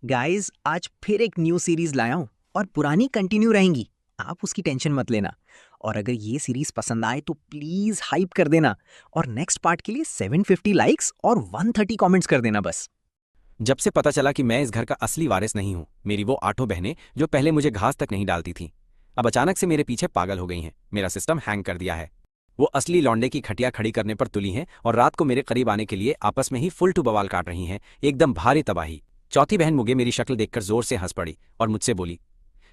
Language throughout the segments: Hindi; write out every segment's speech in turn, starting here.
गाइस आज फिर एक न्यू सीरीज लाया हूँ और पुरानी कंटिन्यू रहेंगी। आप उसकी टेंशन मत लेना। और अगर ये सीरीज पसंद आए तो प्लीज हाइप कर देना और नेक्स्ट पार्ट के लिए 750 लाइक्स और 130 कमेंट्स कर देना बस। जब से पता चला कि मैं इस घर का असली वारिस नहीं हूं, मेरी वो 8 बहनें जो पहले मुझे घास तक नहीं डालती थीं, अब अचानक से मेरे पीछे पागल हो गई हैं। मेरा सिस्टम हैंग कर दिया है। वो असली लौंडे की खटिया खड़ी करने पर तुली हैं और रात को मेरे करीब आने के लिए आपस में ही फुल टू बवाल काट रही हैं। एकदम भारी तबाही। चौथी बहन मुगे मेरी शक्ल देखकर जोर से हंस पड़ी और मुझसे बोली,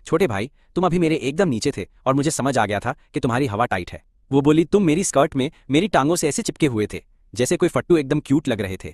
छोटे भाई, तुम अभी मेरे एकदम नीचे थे और मुझे समझ आ गया था कि तुम्हारी हवा टाइट है। वो बोली, तुम मेरी स्कर्ट में मेरी टांगों से ऐसे चिपके हुए थे जैसे कोई फट्टू, एकदम क्यूट लग रहे थे।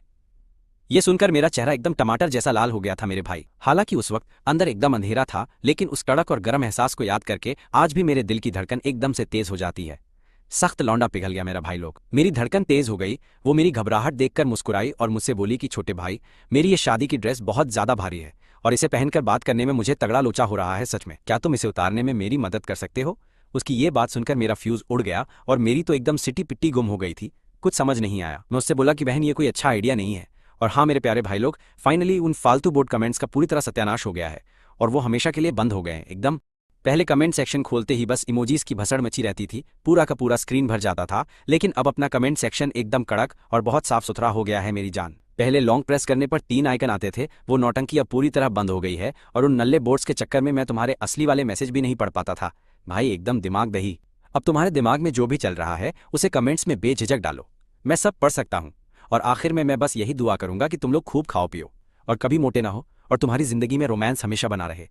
ये सुनकर मेरा चेहरा एकदम टमाटर जैसा लाल हो गया था मेरे भाई। हालांकि उस वक्त अंदर एकदम अंधेरा था, लेकिन उस कड़क और गर्म एहसास को याद करके आज भी मेरे दिल की धड़कन एकदम से तेज हो जाती है। सख्त लौंडा पिघल गया मेरा भाई लोग। मेरी धड़कन तेज हो गई। वो मेरी घबराहट देखकर मुस्कुराई और मुझसे बोली कि छोटे भाई, मेरी ये शादी की ड्रेस बहुत ज्यादा भारी है और इसे पहनकर बात करने में मुझे तगड़ा लोचा हो रहा है। सच में, क्या तुम इसे उतारने में मेरी मदद कर सकते हो? उसकी ये बात सुनकर मेरा फ्यूज उड़ गया और मेरी तो एकदम सिटी पिट्टी गुम हो गई थी। कुछ समझ नहीं आया। मैं उससे बोला कि बहन, ये कोई अच्छा आइडिया नहीं है। और हाँ मेरे प्यारे भाई लोग, फाइनली उन फालतू बोर्ड कमेंट्स का पूरी तरह सत्यानाश हो गया है और वो हमेशा के लिए बंद हो गए हैं एकदम। पहले कमेंट सेक्शन खोलते ही बस इमोजीज की भसड़ मची रहती थी, पूरा का पूरा स्क्रीन भर जाता था। लेकिन अब अपना कमेंट सेक्शन एकदम कड़क और बहुत साफ सुथरा हो गया है मेरी जान। पहले लॉन्ग प्रेस करने पर 3 आइकन आते थे, वो नौटंकी अब पूरी तरह बंद हो गई है और उन नल्ले बोर्ड्स के चक्कर में मैं तुम्हारे असली वाले मैसेज भी नहीं पढ़ पाता था। भाई एकदम दिमाग दही। अब तुम्हारे दिमाग में जो भी चल रहा है उसे कमेंट्स में बेझिझक डालो, मैं सब पढ़ सकता हूँ। और आखिर में मैं बस यही दुआ करूंगा कि तुम लोग खूब खाओ पियो और कभी मोटे ना हो और तुम्हारी जिंदगी में रोमांस हमेशा बना रहे।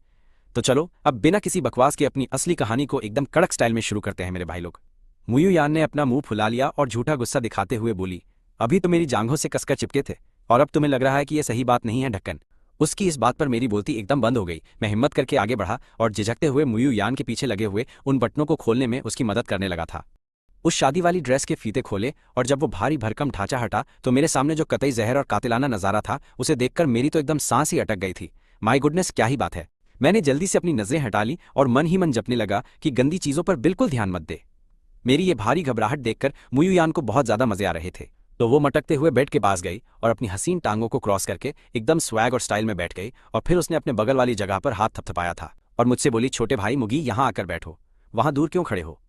तो चलो अब बिना किसी बकवास के अपनी असली कहानी को एकदम कड़क स्टाइल में शुरू करते हैं मेरे भाई लोग। मुयू यान ने अपना मुंह फुला लिया और झूठा गुस्सा दिखाते हुए बोली, अभी तो मेरी जांघों से कसकर चिपके थे और अब तुम्हें लग रहा है कि यह सही बात नहीं है ढक्कन। उसकी इस बात पर मेरी बोलती एकदम बंद हो गई। मैं हिम्मत करके आगे बढ़ा और झिझकते हुए मुयू यान के पीछे लगे हुए उन बटनों को खोलने में उसकी मदद करने लगा था। उस शादी वाली ड्रेस के फीते खोले और जब वो भारी भरकम ढांचा हटा तो मेरे सामने जो कतई जहर और कातिलाना नजारा था उसे देखकर मेरी तो एकदम सांस ही अटक गई थी। माय गुडनेस, क्या ही बात है। मैंने जल्दी से अपनी नजरें हटा ली और मन ही मन जपने लगा कि गंदी चीजों पर बिल्कुल ध्यान मत दे। मेरी ये भारी घबराहट देखकर मुयुयान को बहुत ज्यादा मजे आ रहे थे, तो वो मटकते हुए बेड के पास गई और अपनी हसीन टांगों को क्रॉस करके एकदम स्वैग और स्टाइल में बैठ गई और फिर उसने अपने बगल वाली जगह पर हाथ थपथपाया था और मुझसे बोली, छोटे भाई मुगी, यहाँ आकर बैठो, वहां दूर क्यों खड़े हो?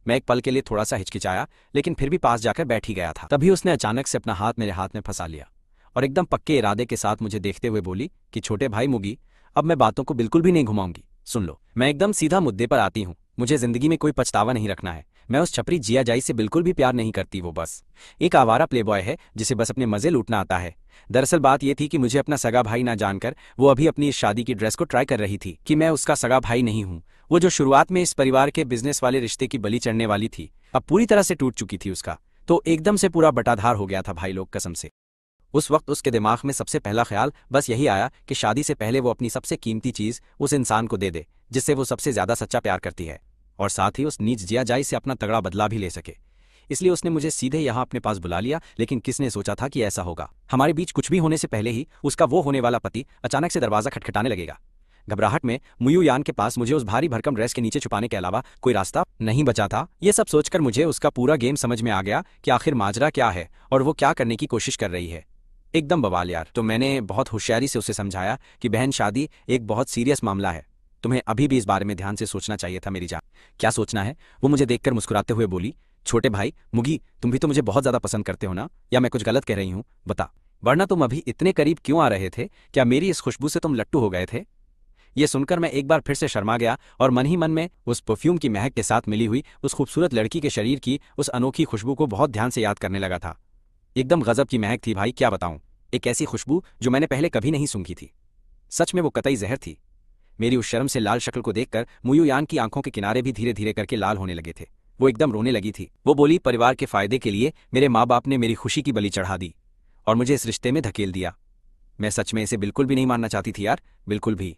मैं एक पल के लिए थोड़ा सा हिचकिचाया, लेकिन फिर भी पास जाकर बैठ ही गया था। तभी उसने अचानक से अपना हाथ मेरे हाथ में फंसा लिया और एकदम पक्के इरादे के साथ मुझे देखते हुए बोली कि छोटे भाई मुगी, अब मैं बातों को बिल्कुल भी नहीं घुमाऊंगी। सुन लो, मैं एकदम सीधा मुद्दे पर आती हूँ। मुझे जिंदगी में कोई पछतावा नहीं रखना है। मैं उस छपरी जिया जाई से बिल्कुल भी प्यार नहीं करती। वो बस एक आवारा प्लेबॉय है जिसे बस अपने मजे लूटना आता है। दरअसल बात यह थी कि मुझे अपना सगा भाई ना जानकर वो अभी अपनी इस शादी की ड्रेस को ट्राई कर रही थी कि मैं उसका सगा भाई नहीं हूँ। वो जो शुरुआत में इस परिवार के बिजनेस वाले रिश्ते की बलि चढ़ने वाली थी, अब पूरी तरह से टूट चुकी थी उसका। तो एकदम से पूरा बटाधार हो गया था भाई लोग, कसम से। उस वक्त उसके दिमाग में सबसे पहला ख्याल बस यही आया कि शादी से पहले वो अपनी सबसे कीमती चीज उस इंसान को दे दे जिससे वो सबसे ज्यादा सच्चा प्यार करती है, और साथ ही उस नीच जिया जाई से अपना तगड़ा बदला भी ले सके। इसलिए उसने मुझे सीधे यहाँ अपने पास बुला लिया। लेकिन किसने सोचा था कि ऐसा होगा? हमारे बीच कुछ भी होने से पहले ही उसका वो होने वाला पति अचानक से दरवाजा खटखटाने लगेगा। घबराहट में मुयू यान के पास मुझे उस भारी भरकम ड्रेस के नीचे छुपाने के अलावा कोई रास्ता नहीं बचा था। ये सब सोचकर मुझे उसका पूरा गेम समझ में आ गया कि आखिर माजरा क्या है और वो क्या करने की कोशिश कर रही है। एकदम बवाल यार। तो मैंने बहुत होशियारी से उसे समझाया कि बहन, शादी एक बहुत सीरियस मामला है, तुम्हें अभी भी इस बारे में ध्यान से सोचना चाहिए था मेरी जान। क्या सोचना है? वो मुझे देखकर मुस्कुराते हुए बोली, छोटे भाई मुगी, तुम भी तो मुझे बहुत ज्यादा पसंद करते हो ना? या मैं कुछ गलत कह रही हूँ? बता, वरना तुम अभी इतने करीब क्यों आ रहे थे? क्या मेरी इस खुशबू से तुम लट्टू हो गए थे? ये सुनकर मैं एक बार फिर से शर्मा गया और मन ही मन में उस परफ्यूम की महक के साथ मिली हुई उस खूबसूरत लड़की के शरीर की उस अनोखी खुशबू को बहुत ध्यान से याद करने लगा था। एकदम गजब की महक थी भाई, क्या बताऊं। एक ऐसी खुशबू जो मैंने पहले कभी नहीं सूंघी थी। सच में वो कतई जहर थी। मेरी उस शर्म से लाल शक्ल को देखकर मुयुयान की आंखों के किनारे भी धीरे धीरे करके लाल होने लगे थे। वो एकदम रोने लगी थी। वो बोली, परिवार के फायदे के लिए मेरे माँ बाप ने मेरी खुशी की बलि चढ़ा दी और मुझे इस रिश्ते में धकेल दिया। मैं सच में इसे बिल्कुल भी नहीं मानना चाहती थी यार, बिल्कुल भी।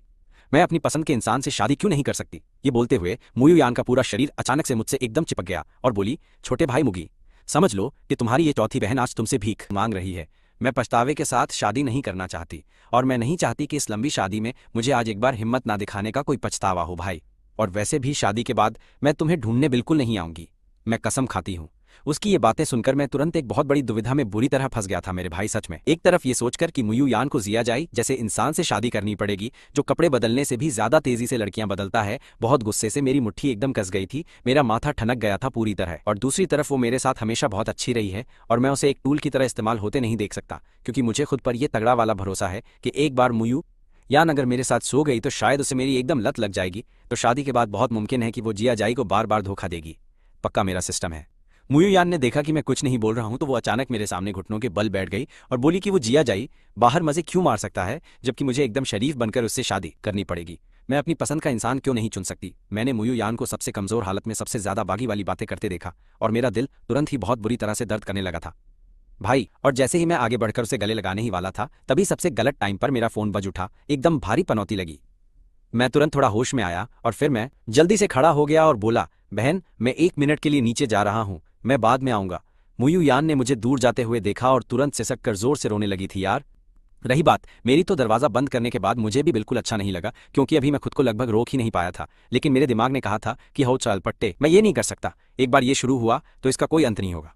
मैं अपनी पसंद के इंसान से शादी क्यों नहीं कर सकती? ये बोलते हुए मुयुयान का पूरा शरीर अचानक से मुझसे एकदम चिपक गया और बोली, छोटे भाई मुगी, समझ लो कि तुम्हारी ये चौथी बहन आज तुमसे भीख मांग रही है। मैं पछतावे के साथ शादी नहीं करना चाहती और मैं नहीं चाहती कि इस लंबी शादी में मुझे आज एक बार हिम्मत ना दिखाने का कोई पछतावा हो भाई। और वैसे भी शादी के बाद मैं तुम्हें ढूंढने बिल्कुल नहीं आऊंगी। मैं कसम खाती हूँ, उसकी ये बातें सुनकर मैं तुरंत एक बहुत बड़ी दुविधा में बुरी तरह फंस गया था मेरे भाई। सच में, एक तरफ ये सोचकर कि मुयू यान को जिया जाई जैसे इंसान से शादी करनी पड़ेगी जो कपड़े बदलने से भी ज्यादा तेजी से लड़कियां बदलता है, बहुत गुस्से से मेरी मुट्ठी एकदम कस गई थी, मेरा माथा ठनक गया था पूरी तरह। और दूसरी तरफ वो मेरे साथ हमेशा बहुत अच्छी रही है और मैं उसे एक टूल की तरह इस्तेमाल होते नहीं देख सकता, क्योंकि मुझे खुद पर यह तगड़ा वाला भरोसा है कि एक बार मुयू यान अगर मेरे साथ सो गई तो शायद उसे मेरी एकदम लत लग जाएगी, तो शादी के बाद बहुत मुमकिन है कि वो जिया जाई को बार बार धोखा देगी। पक्का मेरा सिस्टम है। मुयू यान ने देखा कि मैं कुछ नहीं बोल रहा हूं तो वो अचानक मेरे सामने घुटनों के बल बैठ गई और बोली कि वो जिया जाई बाहर मजे क्यों मार सकता है जबकि मुझे एकदम शरीफ बनकर उससे शादी करनी पड़ेगी। मैं अपनी पसंद का इंसान क्यों नहीं चुन सकती। मैंने मुयू यान को सबसे कमजोर हालत में सबसे ज्यादा बागी वाली बातें करते देखा और मेरा दिल तुरंत ही बहुत बुरी तरह से दर्द करने लगा था भाई। और जैसे ही मैं आगे बढ़कर उसे गले लगाने ही वाला था तभी सबसे गलत टाइम पर मेरा फोन बज उठा। एकदम भारी पनौती लगी। मैं तुरंत थोड़ा होश में आया और फिर मैं जल्दी से खड़ा हो गया और बोला, बहन मैं 1 मिनट के लिए नीचे जा रहा हूँ, मैं बाद में आऊंगा। मुयू यान ने मुझे दूर जाते हुए देखा और तुरंत सिसक कर जोर से रोने लगी थी यार। रही बात मेरी, तो दरवाजा बंद करने के बाद मुझे भी बिल्कुल अच्छा नहीं लगा, क्योंकि अभी मैं खुद को लगभग रोक ही नहीं पाया था। लेकिन मेरे दिमाग ने कहा था कि हो चल पट्टे, मैं ये नहीं कर सकता, एक बार ये शुरू हुआ तो इसका कोई अंत नहीं होगा।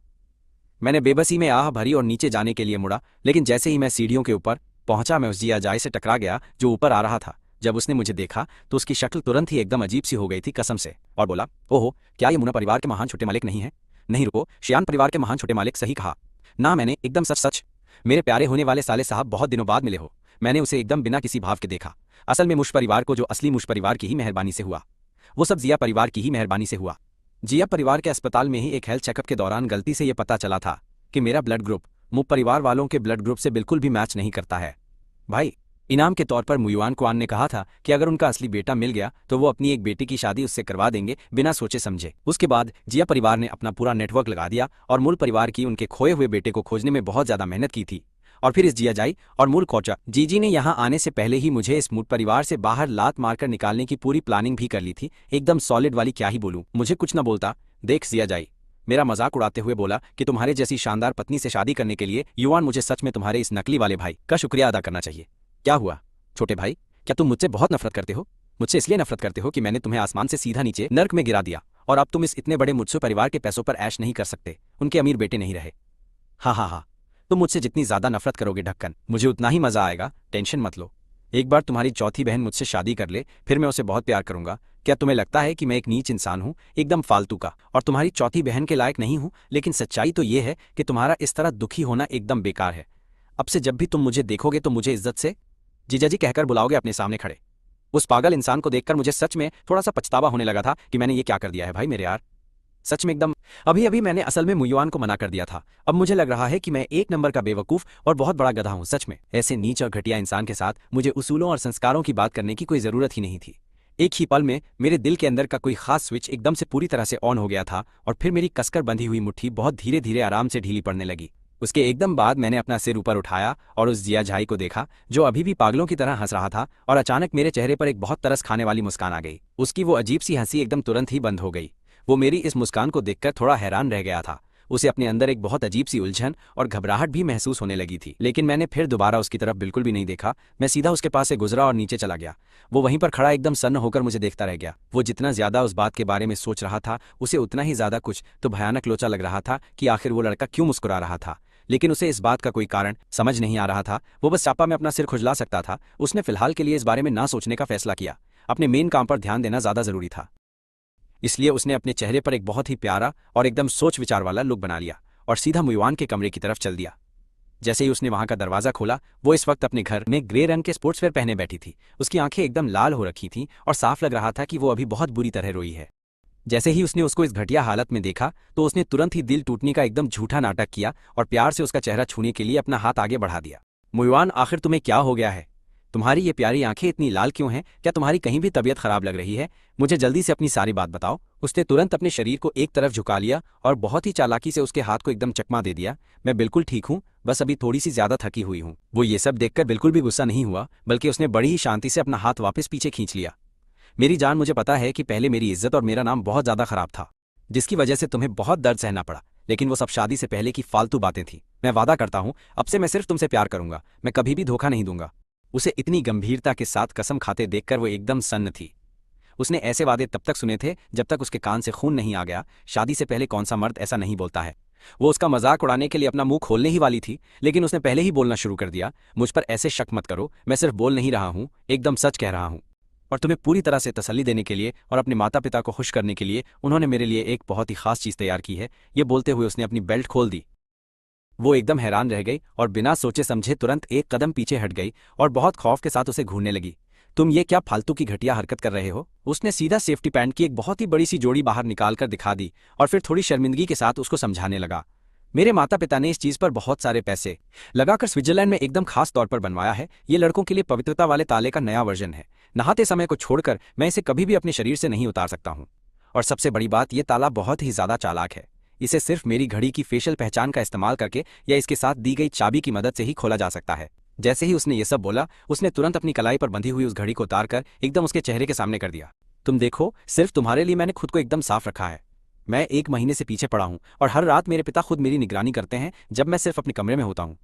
मैंने बेबसी में आह भरी और नीचे जाने के लिए मुड़ा, लेकिन जैसे ही मैं सीढ़ियों के ऊपर पहुंचा मैं उस जिया जाए से टकरा गया जो ऊपर आ रहा था। जब उसने मुझे देखा तो उसकी शक्ल तुरंत ही एकदम अजीब सी हो गई थी कसम से, और बोला, ओहो क्या ये मुना परिवार के महान छोटे मालिक नहीं है? नहीं रुको, शियान परिवार के महान छोटे मालिक सही कहा ना मैंने, एकदम सच सच। मेरे प्यारे होने वाले साले साहब बहुत दिनों बाद मिले हो। मैंने उसे एकदम बिना किसी भाव के देखा। असल में मुश परिवार को जो असली मुश परिवार की ही मेहरबानी से हुआ, वो सब जिया परिवार की ही मेहरबानी से हुआ। जिया परिवार के अस्पताल में ही एक हेल्थ चेकअप के दौरान गलती से यह पता चला था कि मेरा ब्लड ग्रुप मुप परिवार वालों के ब्लड ग्रुप से बिल्कुल भी मैच नहीं करता है भाई। इनाम के तौर पर मुयुआन कुआन ने कहा था कि अगर उनका असली बेटा मिल गया तो वो अपनी एक बेटी की शादी उससे करवा देंगे बिना सोचे समझे। उसके बाद जिया परिवार ने अपना पूरा नेटवर्क लगा दिया और मूल परिवार की उनके खोए हुए बेटे को खोजने में बहुत ज्यादा मेहनत की थी। और फिर इस जिया जाई और मूल कोचा जीजी ने यहाँ आने से पहले ही मुझे इस मूल परिवार से बाहर लात मारकर निकालने की पूरी प्लानिंग भी कर ली थी, एकदम सॉलिड वाली। क्या ही बोलूं, मुझे कुछ न बोलता देख जिया जाई मेरा मजाक उड़ाते हुए बोला कि तुम्हारे जैसी शानदार पत्नी से शादी करने के लिए युवान मुझे सच में तुम्हारे इस नकली वाले भाई का शुक्रिया अदा करना चाहिए। क्या हुआ छोटे भाई, क्या तुम मुझसे बहुत नफरत करते हो? मुझसे इसलिए नफरत करते हो कि मैंने तुम्हें आसमान से सीधा नीचे नर्क में गिरा दिया और अब तुम इस इतने बड़े मुझसे परिवार के पैसों पर ऐश नहीं कर सकते, उनके अमीर बेटे नहीं रहे। हाँ हाँ हाँ, तुम मुझसे जितनी ज्यादा नफरत करोगे ढक्कन, मुझे उतना ही मजा आएगा, टेंशन मत लो। एक बार तुम्हारी चौथी बहन मुझसे शादी कर ले फिर मैं उसे बहुत प्यार करूंगा। क्या तुम्हें लगता है कि मैं एक नीच इंसान हूं, एकदम फालतू का, और तुम्हारी चौथी बहन के लायक नहीं हूं? लेकिन सच्चाई तो ये है कि तुम्हारा इस तरह दुखी होना एकदम बेकार है। अब से जब भी तुम मुझे देखोगे तो मुझे इज्जत से जीजाजी कहकर बुलाओगे अपने सामने खड़े। उस पागल इंसान को देखकर मुझे सच में थोड़ा सा पछतावा होने लगा था कि मैंने ये क्या कर दिया है भाई मेरे यार, सच में एकदम। अभी अभी मैंने असल में मुयुआन को मना कर दिया था। अब मुझे लग रहा है कि मैं एक नंबर का बेवकूफ और बहुत बड़ा गधा हूं सच में। ऐसे नीच और घटिया इंसान के साथ मुझे उसूलों और संस्कारों की बात करने की कोई जरूरत ही नहीं थी। एक ही पल में मेरे दिल के अंदर का कोई खास स्विच एकदम से पूरी तरह से ऑन हो गया था और फिर मेरी कसकर बंधी हुई मुट्ठी बहुत धीरे धीरे आराम से ढीली पड़ने लगी। उसके एकदम बाद मैंने अपना सिर ऊपर उठाया और उस जिया झाई को देखा जो अभी भी पागलों की तरह हंस रहा था, और अचानक मेरे चेहरे पर एक बहुत तरस खाने वाली मुस्कान आ गई। उसकी वो अजीब सी हंसी एकदम तुरंत ही बंद हो गई। वो मेरी इस मुस्कान को देखकर थोड़ा हैरान रह गया था। उसे अपने अंदर एक बहुत अजीब सी उलझन और घबराहट भी महसूस होने लगी थी, लेकिन मैंने फिर दोबारा उसकी तरफ बिल्कुल भी नहीं देखा। मैं सीधा उसके पास से गुजरा और नीचे चला गया। वो वहीं पर खड़ा एकदम सन्न होकर मुझे देखता रह गया। वो जितना ज्यादा उस बात के बारे में सोच रहा था उसे उतना ही ज्यादा कुछ तो भयानक लोचा लग रहा था कि आखिर वो लड़का क्यों मुस्कुरा रहा था, लेकिन उसे इस बात का कोई कारण समझ नहीं आ रहा था। वो बस चापा में अपना सिर खुजला सकता था। उसने फिलहाल के लिए इस बारे में ना सोचने का फैसला किया। अपने मेन काम पर ध्यान देना ज्यादा जरूरी था, इसलिए उसने अपने चेहरे पर एक बहुत ही प्यारा और एकदम सोच विचार वाला लुक बना लिया और सीधा मुयुआन के कमरे की तरफ चल दिया। जैसे ही उसने वहां का दरवाजा खोला, वो इस वक्त अपने घर में ग्रे रंग के स्पोर्ट्सवेयर पहने बैठी थी। उसकी आंखें एकदम लाल हो रखी थीं और साफ लग रहा था कि वो अभी बहुत बुरी तरह रोई है। जैसे ही उसने उसको इस घटिया हालत में देखा तो उसने तुरंत ही दिल टूटने का एकदम झूठा नाटक किया और प्यार से उसका चेहरा छूने के लिए अपना हाथ आगे बढ़ा दिया। मुयुआन, आखिर तुम्हें क्या हो गया है? तुम्हारी ये प्यारी आंखें इतनी लाल क्यों हैं? क्या तुम्हारी कहीं भी तबीयत खराब लग रही है? मुझे जल्दी से अपनी सारी बात बताओ। उसने तुरंत अपने शरीर को एक तरफ झुका लिया और बहुत ही चालाकी से उसके हाथ को एकदम चकमा दे दिया। मैं बिल्कुल ठीक हूँ, बस अभी थोड़ी सी ज्यादा थकी हुई हूँ। वो ये सब देखकर बिल्कुल भी गुस्सा नहीं हुआ, बल्कि उसने बड़ी ही शांति से अपना हाथ वापस पीछे खींच लिया। मेरी जान, मुझे पता है कि पहले मेरी इज्जत और मेरा नाम बहुत ज्यादा खराब था, जिसकी वजह से तुम्हें बहुत दर्द सहना पड़ा, लेकिन वो सब शादी से पहले की फालतू बातें थी। मैं वादा करता हूँ अब से मैं सिर्फ तुमसे प्यार करूंगा, मैं कभी भी धोखा नहीं दूंगा। उसे इतनी गंभीरता के साथ कसम खाते देखकर वो एकदम सन्न थी। उसने ऐसे वादे तब तक सुने थे जब तक उसके कान से खून नहीं आ गया। शादी से पहले कौन सा मर्द ऐसा नहीं बोलता है। वो उसका मजाक उड़ाने के लिए अपना मुंह खोलने ही वाली थी, लेकिन उसने पहले ही बोलना शुरू कर दिया, मुझ पर ऐसे शक मत करो, मैं सिर्फ बोल नहीं रहा हूँ, एकदम सच कह रहा हूँ। और तुम्हें पूरी तरह से तसल्ली देने के लिए और अपने माता पिता को खुश करने के लिए उन्होंने मेरे लिए एक बहुत ही खास चीज़ तैयार की है। ये बोलते हुए उसने अपनी बेल्ट खोल दी। वो एकदम हैरान रह गई और बिना सोचे समझे तुरंत एक कदम पीछे हट गई और बहुत खौफ के साथ उसे घूरने लगी। तुम ये क्या फालतू की घटिया हरकत कर रहे हो? उसने सीधा सेफ्टी पैंट की एक बहुत ही बड़ी सी जोड़ी बाहर निकाल कर दिखा दी और फिर थोड़ी शर्मिंदगी के साथ उसको समझाने लगा। मेरे माता पिता ने इस चीज पर बहुत सारे पैसे लगाकर स्विट्जरलैंड में एकदम खास तौर पर बनवाया है। ये लड़कों के लिए पवित्रता वाले ताले का नया वर्जन है। नहाते समय को छोड़कर मैं इसे कभी भी अपने शरीर से नहीं उतार सकता हूँ। और सबसे बड़ी बात, ये ताला बहुत ही ज्यादा चालाक है। इसे सिर्फ मेरी घड़ी की फेशियल पहचान का इस्तेमाल करके या इसके साथ दी गई चाबी की मदद से ही खोला जा सकता है। जैसे ही उसने ये सब बोला, उसने तुरंत अपनी कलाई पर बंधी हुई उस घड़ी को उतारकर एकदम उसके चेहरे के सामने कर दिया। तुम देखो, सिर्फ तुम्हारे लिए मैंने खुद को एकदम साफ रखा है। मैं 1 महीने से पीछे पड़ा हूँ और हर रात मेरे पिता खुद मेरी निगरानी करते हैं जब मैं सिर्फ अपने कमरे में होता हूँ।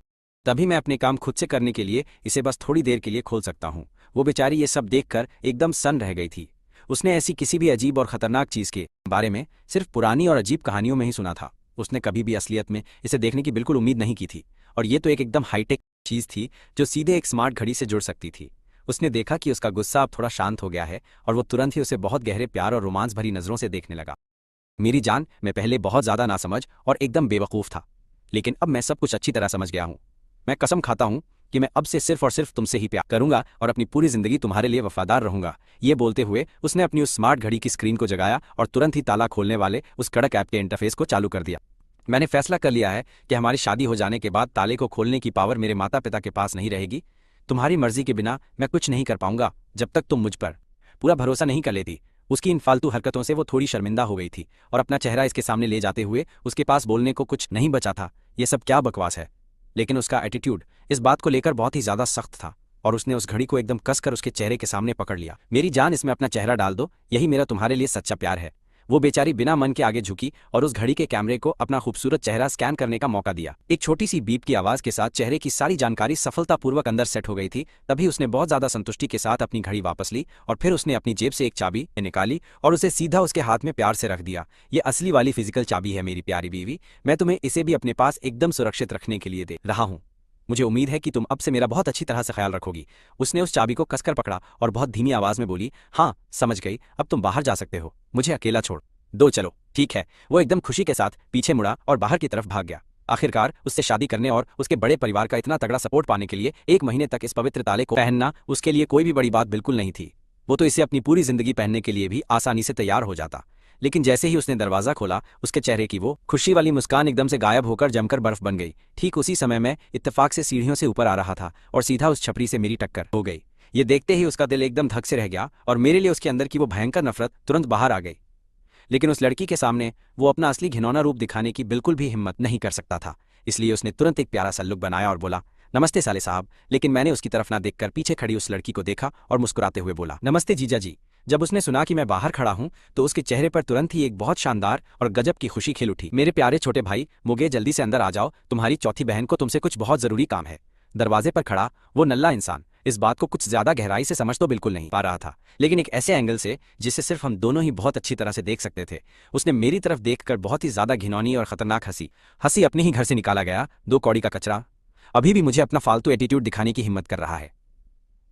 तभी मैं अपने काम खुद से करने के लिए इसे बस थोड़ी देर के लिए खोल सकता हूँ। वो बेचारी ये सब देखकर एकदम सन्न रह गई थी। उसने ऐसी किसी भी अजीब और खतरनाक चीज के बारे में सिर्फ पुरानी और अजीब कहानियों में ही सुना था। उसने कभी भी असलियत में इसे देखने की बिल्कुल उम्मीद नहीं की थी। और ये तो एक एकदम हाईटेक चीज थी जो सीधे एक स्मार्ट घड़ी से जुड़ सकती थी। उसने देखा कि उसका गुस्सा अब थोड़ा शांत हो गया है और वो तुरंत ही उसे बहुत गहरे प्यार और रोमांस भरी नजरों से देखने लगा। मेरी जान, मैं पहले बहुत ज्यादा नासमझ और एकदम बेवकूफ था, लेकिन अब मैं सब कुछ अच्छी तरह समझ गया हूँ। मैं कसम खाता हूँ कि मैं अब से सिर्फ और सिर्फ तुमसे ही प्यार करूंगा और अपनी पूरी जिंदगी तुम्हारे लिए वफादार रहूंगा। ये बोलते हुए उसने अपनी उस स्मार्ट घड़ी की स्क्रीन को जगाया और तुरंत ही ताला खोलने वाले उस कड़क ऐप के इंटरफेस को चालू कर दिया। मैंने फैसला कर लिया है कि हमारी शादी हो जाने के बाद ताले को खोलने की पावर मेरे माता पिता के पास नहीं रहेगी। तुम्हारी मर्जी के बिना मैं कुछ नहीं कर पाऊंगा जब तक तुम मुझ पर पूरा भरोसा नहीं कर लेती। उसकी इन फालतू हरकतों से वो थोड़ी शर्मिंदा हो गई थी और अपना चेहरा इसके सामने ले जाते हुए उसके पास बोलने को कुछ नहीं बचा था। ये सब क्या बकवास है? लेकिन उसका एटीट्यूड इस बात को लेकर बहुत ही ज्यादा सख्त था और उसने उस घड़ी को एकदम कसकर उसके चेहरे के सामने पकड़ लिया। मेरी जान, इसमें अपना चेहरा डाल दो, यही मेरा तुम्हारे लिए सच्चा प्यार है। वो बेचारी बिना मन के आगे झुकी और उस घड़ी के कैमरे को अपना खूबसूरत चेहरा स्कैन करने का मौका दिया। एक छोटी सी बीप की आवाज के साथ चेहरे की सारी जानकारी सफलतापूर्वक अंदर सेट हो गई थी। तभी उसने बहुत ज्यादा संतुष्टि के साथ अपनी घड़ी वापस ली और फिर उसने अपनी जेब से एक चाबी निकाली और उसे सीधा उसके हाथ में प्यार से रख दिया। ये असली वाली फिजिकल चाबी है मेरी प्यारी बीवी। मैं तुम्हें इसे भी अपने पास एकदम सुरक्षित रखने के लिए दे रहा हूँ। मुझे उम्मीद है कि तुम अब से मेरा बहुत अच्छी तरह से ख्याल रखोगी। उसने उस चाबी को कसकर पकड़ा और बहुत धीमी आवाज में बोली, हाँ समझ गई, अब तुम बाहर जा सकते हो, मुझे अकेला छोड़ दो। चलो ठीक है। वो एकदम खुशी के साथ पीछे मुड़ा और बाहर की तरफ भाग गया। आखिरकार उससे शादी करने और उसके बड़े परिवार का इतना तगड़ा सपोर्ट पाने के लिए 1 महीने तक इस पवित्र ताले को पहनना उसके लिए कोई भी बड़ी बात बिल्कुल नहीं थी। वो तो इसे अपनी पूरी जिंदगी पहनने के लिए भी आसानी से तैयार हो जाता। लेकिन जैसे ही उसने दरवाजा खोला, उसके चेहरे की वो खुशी वाली मुस्कान एकदम से गायब होकर जमकर बर्फ बन गई। ठीक उसी समय मैं इत्तेफाक से सीढ़ियों से ऊपर आ रहा था और सीधा उस छपरी से मेरी टक्कर हो गई। ये देखते ही उसका दिल एकदम धक से रह गया और मेरे लिए उसके अंदर की वो भयंकर नफरत तुरंत बाहर आ गई। लेकिन उस लड़की के सामने वो अपना असली घिनौना रूप दिखाने की बिल्कुल भी हिम्मत नहीं कर सकता था। इसलिए उसने तुरंत एक प्यारा सा लुक बनाया और बोला, नमस्ते साले साहब। लेकिन मैंने उसकी तरफ ना देखकर पीछे खड़ी उस लड़की को देखा और मुस्कुराते हुए बोला, नमस्ते जीजा जी। जब उसने सुना कि मैं बाहर खड़ा हूं तो उसके चेहरे पर तुरंत ही एक बहुत शानदार और गजब की खुशी खिल उठी। मेरे प्यारे छोटे भाई मुगे, जल्दी से अंदर आ जाओ, तुम्हारी चौथी बहन को तुमसे कुछ बहुत जरूरी काम है। दरवाजे पर खड़ा वो नल्ला इंसान इस बात को कुछ ज्यादा गहराई से समझ तो बिल्कुल नहीं पा रहा था, लेकिन एक ऐसे एंगल से जिसे सिर्फ हम दोनों ही बहुत अच्छी तरह से देख सकते थे। उसने मेरी तरफ देखकर बहुत ही ज्यादा घिनौनी और खतरनाक हंसी अपने ही घर से निकाला गया। 2 कौड़ी का कचरा अभी भी मुझे अपना फालतू एटीट्यूड दिखाने की हिम्मत कर रहा है।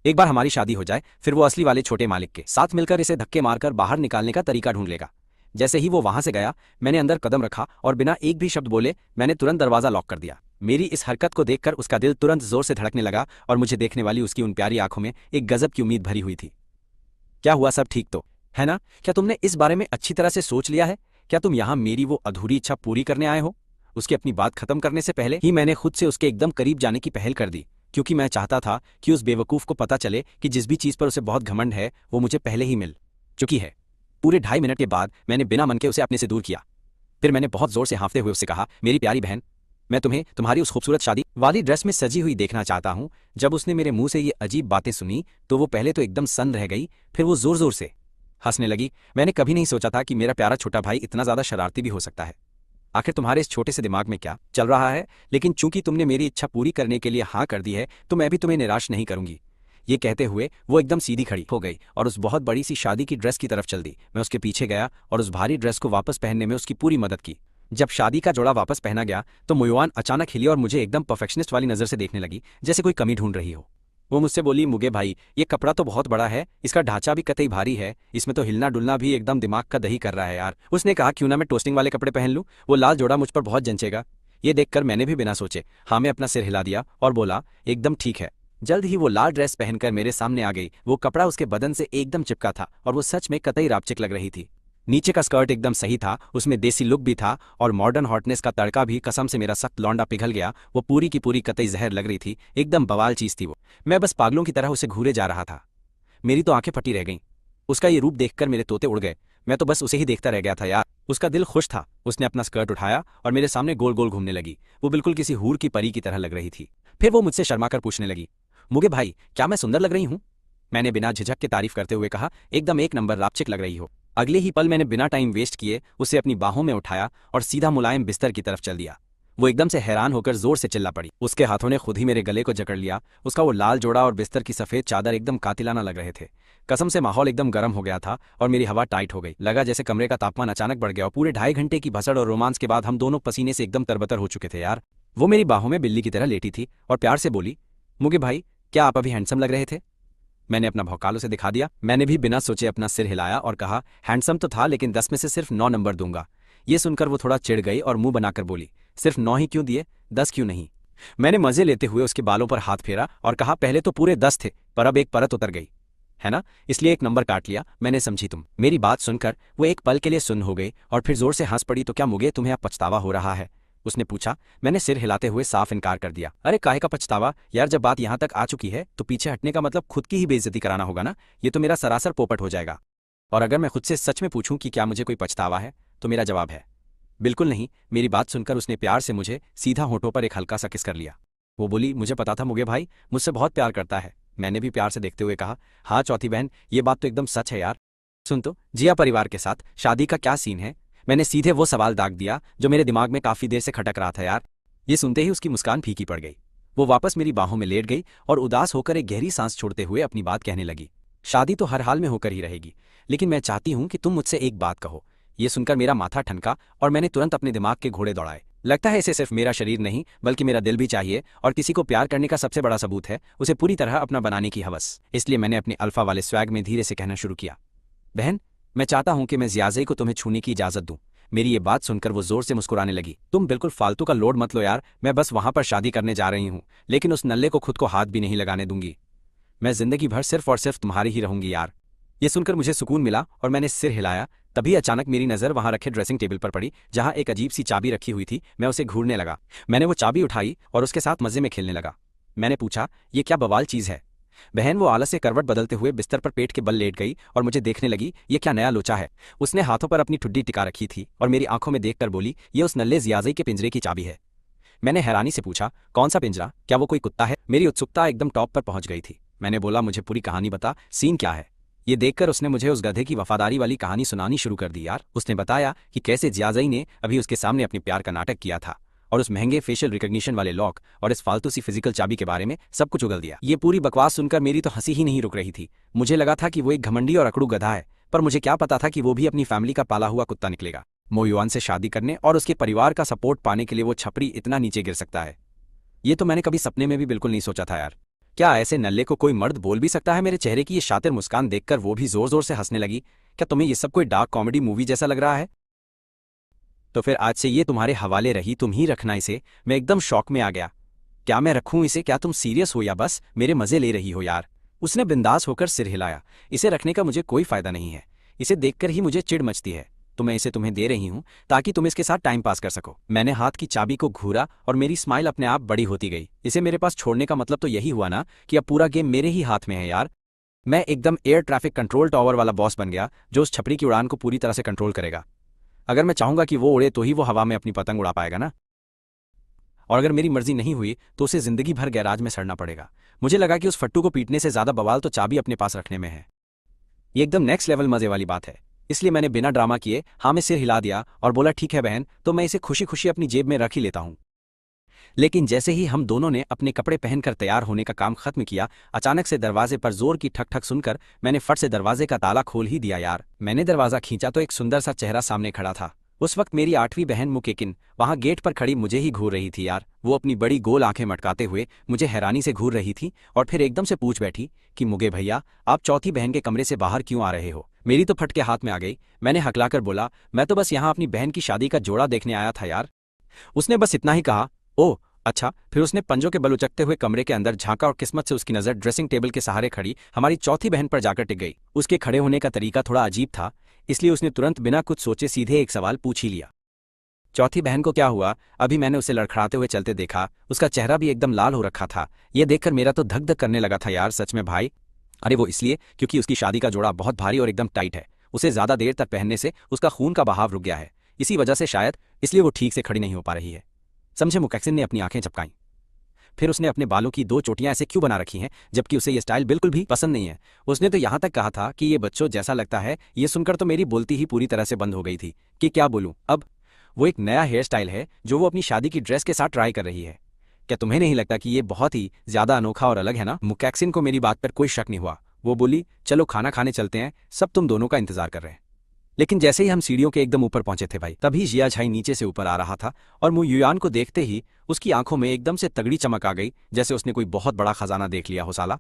एक बार हमारी शादी हो जाए फिर वो असली वाले छोटे मालिक के साथ मिलकर इसे धक्के मारकर बाहर निकालने का तरीका ढूंढ लेगा। जैसे ही वो वहां से गया, मैंने अंदर कदम रखा और बिना एक भी शब्द बोले मैंने तुरंत दरवाजा लॉक कर दिया। मेरी इस हरकत को देखकर उसका दिल तुरंत जोर से धड़कने लगा और मुझे देखने वाली उसकी उन प्यारी आंखों में एक गजब की उम्मीद भरी हुई थी। क्या हुआ, सब ठीक तो है ना? क्या तुमने इस बारे में अच्छी तरह से सोच लिया है? क्या तुम यहाँ मेरी वो अधूरी इच्छा पूरी करने आए हो? उसकी अपनी बात खत्म करने से पहले ही मैंने खुद से उसके एकदम करीब जाने की पहल कर दी, क्योंकि मैं चाहता था कि उस बेवकूफ को पता चले कि जिस भी चीज पर उसे बहुत घमंड है वो मुझे पहले ही मिल चुकी है। पूरे 2.5 मिनट के बाद मैंने बिना मन के उसे अपने से दूर किया। फिर मैंने बहुत जोर से हाँफते हुए उससे कहा, मेरी प्यारी बहन, मैं तुम्हें तुम्हारी उस खूबसूरत शादी वाली ड्रेस में सजी हुई देखना चाहता हूं। जब उसने मेरे मुंह से ये अजीब बातें सुनी तो वो पहले तो एकदम सन्न रह गई, फिर वो जोर जोर से हंसने लगी। मैंने कभी नहीं सोचा था कि मेरा प्यारा छोटा भाई इतना ज्यादा शरारती भी हो सकता है। आखिर तुम्हारे इस छोटे से दिमाग में क्या चल रहा है? लेकिन चूंकि तुमने मेरी इच्छा पूरी करने के लिए हाँ कर दी है तो मैं भी तुम्हें निराश नहीं करूंगी। ये कहते हुए वो एकदम सीधी खड़ी हो गई और उस बहुत बड़ी सी शादी की ड्रेस की तरफ चल दी। मैं उसके पीछे गया और उस भारी ड्रेस को वापस पहनने में उसकी पूरी मदद की। जब शादी का जोड़ा वापस पहना गया तो मुयुआन अचानक हिली और मुझे एकदम परफेक्शनिस्ट वाली नजर से देखने लगी, जैसे कोई कमी ढूंढ रही हो। वो मुझसे बोली, मुगे भाई ये कपड़ा तो बहुत बड़ा है, इसका ढांचा भी कतई भारी है, इसमें तो हिलना डुलना भी एकदम दिमाग का दही कर रहा है यार। उसने कहा, क्यों ना मैं टोस्टिंग वाले कपड़े पहन लूं, वो लाल जोड़ा मुझ पर बहुत जंचेगा। ये देखकर मैंने भी बिना सोचे हाँ में अपना सिर हिला दिया और बोला, एकदम ठीक है। जल्द ही वो लाल ड्रेस पहनकर मेरे सामने आ गई। वो कपड़ा उसके बदन से एकदम चिपका था और वो सच में कतई रापचिक लग रही थी। नीचे का स्कर्ट एकदम सही था, उसमें देसी लुक भी था और मॉडर्न हॉटनेस का तड़का भी। कसम से मेरा सख्त लौंडा पिघल गया। वो पूरी की पूरी कतई जहर लग रही थी, एकदम बवाल चीज थी वो। मैं बस पागलों की तरह उसे घूरे जा रहा था। मेरी तो आंखें फटी रह गईं। उसका ये रूप देखकर मेरे तोते उड़ गए। मैं तो बस उसे ही देखता रह गया था यार। उसका दिल खुश था। उसने अपना स्कर्ट उठाया और मेरे सामने गोल गोल घूमने लगी। वो बिल्कुल किसी हूर की परी की तरह लग रही थी। फिर वो मुझसे शर्माकर पूछने लगी, मुगे भाई क्या मैं सुंदर लग रही हूँ? मैंने बिना झिझक के तारीफ करते हुए कहा, एकदम एक नंबर रापचिक लग रही हो। अगले ही पल मैंने बिना टाइम वेस्ट किए उसे अपनी बाहों में उठाया और सीधा मुलायम बिस्तर की तरफ चल दिया। वो एकदम से हैरान होकर जोर से चिल्ला पड़ी। उसके हाथों ने खुद ही मेरे गले को जकड़ लिया। उसका वो लाल जोड़ा और बिस्तर की सफेद चादर एकदम कातिलाना लग रहे थे। कसम से माहौल एकदम गर्म हो गया था और मेरी हवा टाइट हो गई। लगा जैसे कमरे का तापमान अचानक बढ़ गया और पूरे 2.5 घंटे की भसड़ और रोमांस के बाद हम दोनों पसीने से एकदम तरबतर हो चुके थे यार। वो मेरी बाहों में बिल्ली की तरह लेटी थी और प्यार से बोली, मुगे भाई क्या आप अभी हैंडसम लग रहे थे? मैंने अपना भौकाल उसे दिखा दिया। मैंने भी बिना सोचे अपना सिर हिलाया और कहा, हैंडसम तो था लेकिन 10 में से सिर्फ 9 नंबर दूंगा। ये सुनकर वो थोड़ा चिढ़ गई और मुंह बनाकर बोली, सिर्फ 9 ही क्यों दिए, 10 क्यों नहीं? मैंने मजे लेते हुए उसके बालों पर हाथ फेरा और कहा, पहले तो पूरे 10 थे पर अब एक परत उतर गई है ना, इसलिए एक नंबर काट लिया मैंने, समझी तुम? मेरी बात सुनकर वो एक पल के लिए सुन्न हो गई और फिर जोर से हंस पड़ी। तो क्या मुगे तुम्हें अब पछतावा हो रहा है? उसने पूछा। मैंने सिर हिलाते हुए साफ इनकार कर दिया। अरे काहे का पछतावा यार, जब बात यहाँ तक आ चुकी है तो पीछे हटने का मतलब खुद की ही बेइज्जती कराना होगा ना। ये तो मेरा सरासर पोपट हो जाएगा। और अगर मैं खुद से सच में पूछूं कि क्या मुझे कोई पछतावा है तो मेरा जवाब है बिल्कुल नहीं। मेरी बात सुनकर उसने प्यार से मुझे सीधा होठों पर एक हल्का सा किस कर लिया। वो बोली, मुझे पता था मुगे भाई मुझसे बहुत प्यार करता है। मैंने भी प्यार से देखते हुए कहा, हाँ चौथी बहन ये बात तो एकदम सच है यार। सुन तो, जिया परिवार के साथ शादी का क्या सीन है? मैंने सीधे वो सवाल दाग दिया जो मेरे दिमाग में काफी देर से खटक रहा था यार। ये सुनते ही उसकी मुस्कान फीकी पड़ गई। वो वापस मेरी बाहों में लेट गई और उदास होकर एक गहरी सांस छोड़ते हुए अपनी बात कहने लगी। शादी तो हर हाल में होकर ही रहेगी, लेकिन मैं चाहती हूं कि तुम मुझसे एक बात कहो। ये सुनकर मेरा माथा ठनका और मैंने तुरंत अपने दिमाग के घोड़े दौड़ाए। लगता है इसे सिर्फ मेरा शरीर नहीं बल्कि मेरा दिल भी चाहिए, और किसी को प्यार करने का सबसे बड़ा सबूत है उसे पूरी तरह अपना बनाने की हवस। इसलिए मैंने अपने अल्फा वाले स्वैग में धीरे से कहना शुरू किया, बहन मैं चाहता हूं कि मैं जियाज़ई को तुम्हें छूने की इजाजत दूं। मेरी ये बात सुनकर वो जोर से मुस्कुराने लगी। तुम बिल्कुल फालतू का लोड मत लो यार, मैं बस वहां पर शादी करने जा रही हूं, लेकिन उस नल्ले को खुद को हाथ भी नहीं लगाने दूंगी। मैं जिंदगी भर सिर्फ और सिर्फ तुम्हारी ही रहूंगी यार। ये सुनकर मुझे सुकून मिला और मैंने सिर हिलाया। तभी अचानक मेरी नजर वहां रखे ड्रेसिंग टेबल पर पड़ी जहां एक अजीब सी चाबी रखी हुई थी। मैं उसे घूरने लगा। मैंने वो चाबी उठाई और उसके साथ मजे में खेलने लगा। मैंने पूछा, ये क्या बवाल चीज है? बहन वो आलस से करवट बदलते हुए बिस्तर पर पेट के बल लेट गई और मुझे देखने लगी। ये क्या नया लोचा है? उसने हाथों पर अपनी ठुड्डी टिका रखी थी और मेरी आंखों में देखकर बोली, ये उस नल्ले जियाज़ई के पिंजरे की चाबी है। मैंने हैरानी से पूछा, कौन सा पिंजरा? क्या वो कोई कुत्ता है? मेरी उत्सुकता एकदम टॉप पर पहुंच गई थी। मैंने बोला, मुझे पूरी कहानी बता, सीन क्या है? ये देखकर उसने मुझे उस गधे की वफादारी वाली कहानी सुनानी शुरू कर दी यार। उसने बताया कि कैसे जियाज़ई ने अभी उसके सामने अपने प्यार का नाटक किया था और उस महंगे फेशियल रिकॉग्निशन वाले लॉक और इस फालतू सी फिजिकल चाबी के बारे में सब कुछ उगल दिया। ये पूरी बकवास सुनकर मेरी तो हंसी ही नहीं रुक रही थी। मुझे लगा था कि वो एक घमंडी और अकड़ू गधा है, पर मुझे क्या पता था कि वो भी अपनी फैमिली का पाला हुआ कुत्ता निकलेगा। मोयुआन से शादी करने और उसके परिवार का सपोर्ट पाने के लिए वो छपरी इतना नीचे गिर सकता है, ये तो मैंने कभी सपने में भी बिल्कुल नहीं सोचा था यार। क्या ऐसे नल्ले को कोई मर्द बोल भी सकता है? मेरे चेहरे की ये शातिर मुस्कान देखकर वो भी जोर जोर से हंसने लगी। क्या तुम्हें ये सब कोई डार्क कॉमेडी मूवी जैसा लग रहा है? तो फिर आज से ये तुम्हारे हवाले रही, तुम ही रखना इसे। मैं एकदम शॉक में आ गया। क्या मैं रखूं इसे? क्या तुम सीरियस हो या बस मेरे मजे ले रही हो यार? उसने बिंदास होकर सिर हिलाया। इसे रखने का मुझे कोई फायदा नहीं है, इसे देखकर ही मुझे चिढ़ मचती है, तो मैं इसे तुम्हें दे रही हूं ताकि तुम इसके साथ टाइम पास कर सको। मैंने हाथ की चाबी को घूरा और मेरी स्माइल अपने आप बड़ी होती गई। इसे मेरे पास छोड़ने का मतलब तो यही हुआ ना कि अब पूरा गेम मेरे ही हाथ में है यार। मैं एकदम एयर ट्रैफिक कंट्रोल टावर वाला बॉस बन गया जो उस छपरी की उड़ान को पूरी तरह से कंट्रोल करेगा। अगर मैं चाहूंगा कि वो उड़े तो ही वो हवा में अपनी पतंग उड़ा पाएगा ना, और अगर मेरी मर्जी नहीं हुई तो उसे जिंदगी भर गैराज में सड़ना पड़ेगा। मुझे लगा कि उस फट्टू को पीटने से ज्यादा बवाल तो चाबी अपने पास रखने में है। ये एकदम नेक्स्ट लेवल मजे वाली बात है। इसलिए मैंने बिना ड्रामा किए हाँ में सिर हिला दिया और बोला, ठीक है बहन, तो मैं इसे खुशी खुशी अपनी जेब में रख ही लेता हूँ। लेकिन जैसे ही हम दोनों ने अपने कपड़े पहनकर तैयार होने का काम खत्म किया, अचानक से दरवाजे पर जोर की ठक ठक सुनकर मैंने फट से दरवाजे का ताला खोल ही दिया यार। मैंने दरवाजा खींचा तो एक सुंदर सा चेहरा सामने खड़ा था। उस वक्त मेरी 8वीं बहन मुकेकिन वहां गेट पर खड़ी मुझे ही घूर रही थी यार। वो अपनी बड़ी गोल आंखें मटकाते हुए मुझे हैरानी से घूर रही थी और फिर एकदम से पूछ बैठी कि मुगे भैया, आप चौथी बहन के कमरे से बाहर क्यों आ रहे हो? मेरी तो फटके हाथ में आ गई। मैंने हकलाकर बोला, मैं तो बस यहाँ अपनी बहन की शादी का जोड़ा देखने आया था यार। उसने बस इतना ही कहा, ओह अच्छा। फिर उसने पंजों के बल उचकते हुए कमरे के अंदर झांका और किस्मत से उसकी नजर ड्रेसिंग टेबल के सहारे खड़ी हमारी चौथी बहन पर जाकर टिक गई। उसके खड़े होने का तरीका थोड़ा अजीब था, इसलिए उसने तुरंत बिना कुछ सोचे सीधे एक सवाल पूछ ही लिया, चौथी बहन को क्या हुआ? अभी मैंने उसे लड़खड़ाते हुए चलते देखा, उसका चेहरा भी एकदम लाल हो रखा था। यह देखकर मेरा तो धक धक करने लगा था यार, सच में भाई। अरे वो इसलिए क्योंकि उसकी शादी का जोड़ा बहुत भारी और एकदम टाइट है। उसे ज्यादा देर तक पहनने से उसका खून का बहाव रुक गया है, इसी वजह से शायद इसलिए वो ठीक से खड़ी नहीं हो पा रही है, समझे? मुकैक्सिन ने अपनी आंखें झपकाईं। फिर उसने अपने बालों की 2 चोटियां ऐसे क्यों बना रखी हैं जबकि उसे ये स्टाइल बिल्कुल भी पसंद नहीं है? उसने तो यहां तक कहा था कि ये बच्चों जैसा लगता है। ये सुनकर तो मेरी बोलती ही पूरी तरह से बंद हो गई थी कि क्या बोलूं अब। वो एक नया हेयर स्टाइल है जो वो अपनी शादी की ड्रेस के साथ ट्राई कर रही है। क्या तुम्हें नहीं लगता कि ये बहुत ही ज्यादा अनोखा और अलग है ना? मुकैक्सिन को मेरी बात पर कोई शक नहीं हुआ। वो बोली, चलो खाना खाने चलते हैं, सब तुम दोनों का इंतजार कर रहे हैं। लेकिन जैसे ही हम सीढ़ियों के एकदम ऊपर पहुंचे थे भाई, तभी जिया झाई नीचे से ऊपर आ रहा था और मु युयान को देखते ही उसकी आंखों में एकदम से तगड़ी चमक आ गई, जैसे उसने कोई बहुत बड़ा खजाना देख लिया हो साला।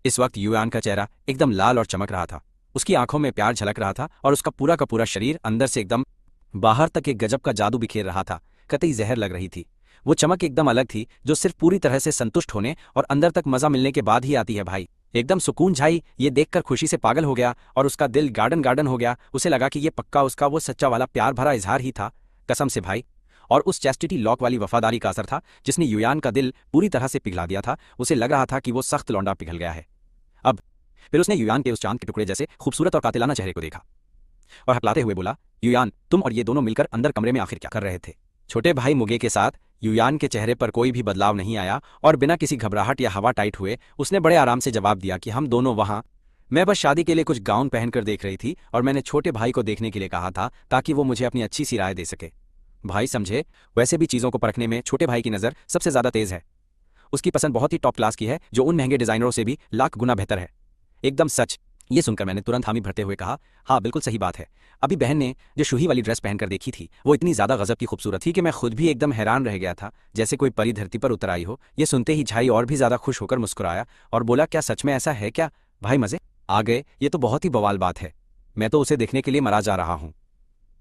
इस वक्त युयान का चेहरा एकदम लाल और चमक रहा था, उसकी आंखों में प्यार झलक रहा था और उसका पूरा का पूरा शरीर अंदर से एकदम बाहर तक एक गजब का जादू बिखेर रहा था। कतई जहर लग रही थी। वो चमक एकदम अलग थी जो सिर्फ पूरी तरह से संतुष्ट होने और अंदर तक मजा मिलने के बाद ही आती है भाई। एकदम सुकून झाई ये देखकर खुशी से पागल हो गया और उसका दिल गार्डन गार्डन हो गया। उसे लगा कि ये पक्का उसका वो सच्चा वाला प्यार भरा इजहार ही था, कसम से भाई। और उस चैस्टिटी लॉक वाली वफादारी का असर था जिसने युयान का दिल पूरी तरह से पिघला दिया था। उसे लग रहा था कि वो सख्त लौंडा पिघल गया है अब। फिर उसने युयान के उस चांद के टुकड़े जैसे खूबसूरत और कातिलाना चेहरे को देखा और हकलाते हुए बोला, युयान, तुम और ये दोनों मिलकर अंदर कमरे में आखिर क्या कर रहे थे? छोटे भाई मुगे के साथ युयान के चेहरे पर कोई भी बदलाव नहीं आया और बिना किसी घबराहट या हवा टाइट हुए उसने बड़े आराम से जवाब दिया कि हम दोनों वहां, मैं बस शादी के लिए कुछ गाउन पहनकर देख रही थी और मैंने छोटे भाई को देखने के लिए कहा था ताकि वो मुझे अपनी अच्छी सी राय दे सके। भाई समझे, वैसे भी चीजों को परखने में छोटे भाई की नजर सबसे ज्यादा तेज है। उसकी पसंद बहुत ही टॉप क्लास की है जो उन महंगे डिजाइनरों से भी लाख गुना बेहतर है। एकदम सच। ये सुनकर मैंने तुरंत हामी भरते हुए कहा, हाँ बिल्कुल सही बात है। अभी बहन ने जो शूही वाली ड्रेस पहनकर देखी थी वो इतनी ज्यादा गजब की खूबसूरत थी कि मैं खुद भी एकदम हैरान रह गया था, जैसे कोई परी धरती पर उतर आई हो। ये सुनते ही झाई और भी ज्यादा खुश होकर मुस्कुराया और बोला, क्या सच में ऐसा है क्या? भाई मजे आ गए, ये तो बहुत ही बवाल बात है, मैं तो उसे देखने के लिए मरा जा रहा हूँ।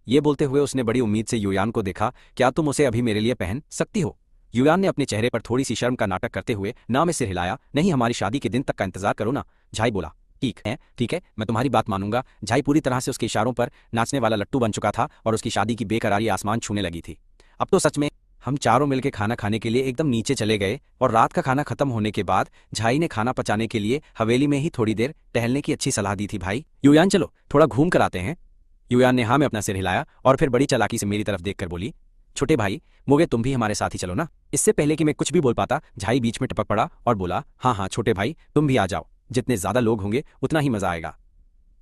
ये बोलते हुए उसने बड़ी उम्मीद से युयान को देखा, क्या तुम उसे अभी मेरे लिए पहन सकती हो? युयान ने अपने चेहरे पर थोड़ी सी शर्म का नाटक करते हुए ना में सिर हिलाया, नहीं हमारी शादी के दिन तक का इंतजार करो ना। झाई बोला, ठीक है, मैं तुम्हारी बात मानूंगा। झाई पूरी तरह से उसके इशारों पर नाचने वाला लट्टू बन चुका था और उसकी शादी की बेकरारी आसमान छूने लगी थी। अब तो सच में हम चारों मिलकर खाना खाने के लिए एकदम नीचे चले गए और रात का खाना खत्म होने के बाद झाई ने खाना पचाने के लिए हवेली में ही थोड़ी देर टहलने की अच्छी सलाह दी थी। भाई युयान चलो थोड़ा घूम कर आते हैं। युयान ने हाँ में अपना सिर हिलाया और फिर बड़ी चालाकी से मेरी तरफ देखकर बोली, छोटे भाई मोगे तुम भी हमारे साथ ही चलो ना। इससे पहले कि मैं कुछ भी बोल पाता झाई बीच में टपक पड़ा और बोला, हाँ छोटे भाई तुम भी आ जाओ, जितने ज्यादा लोग होंगे उतना ही मजा आएगा।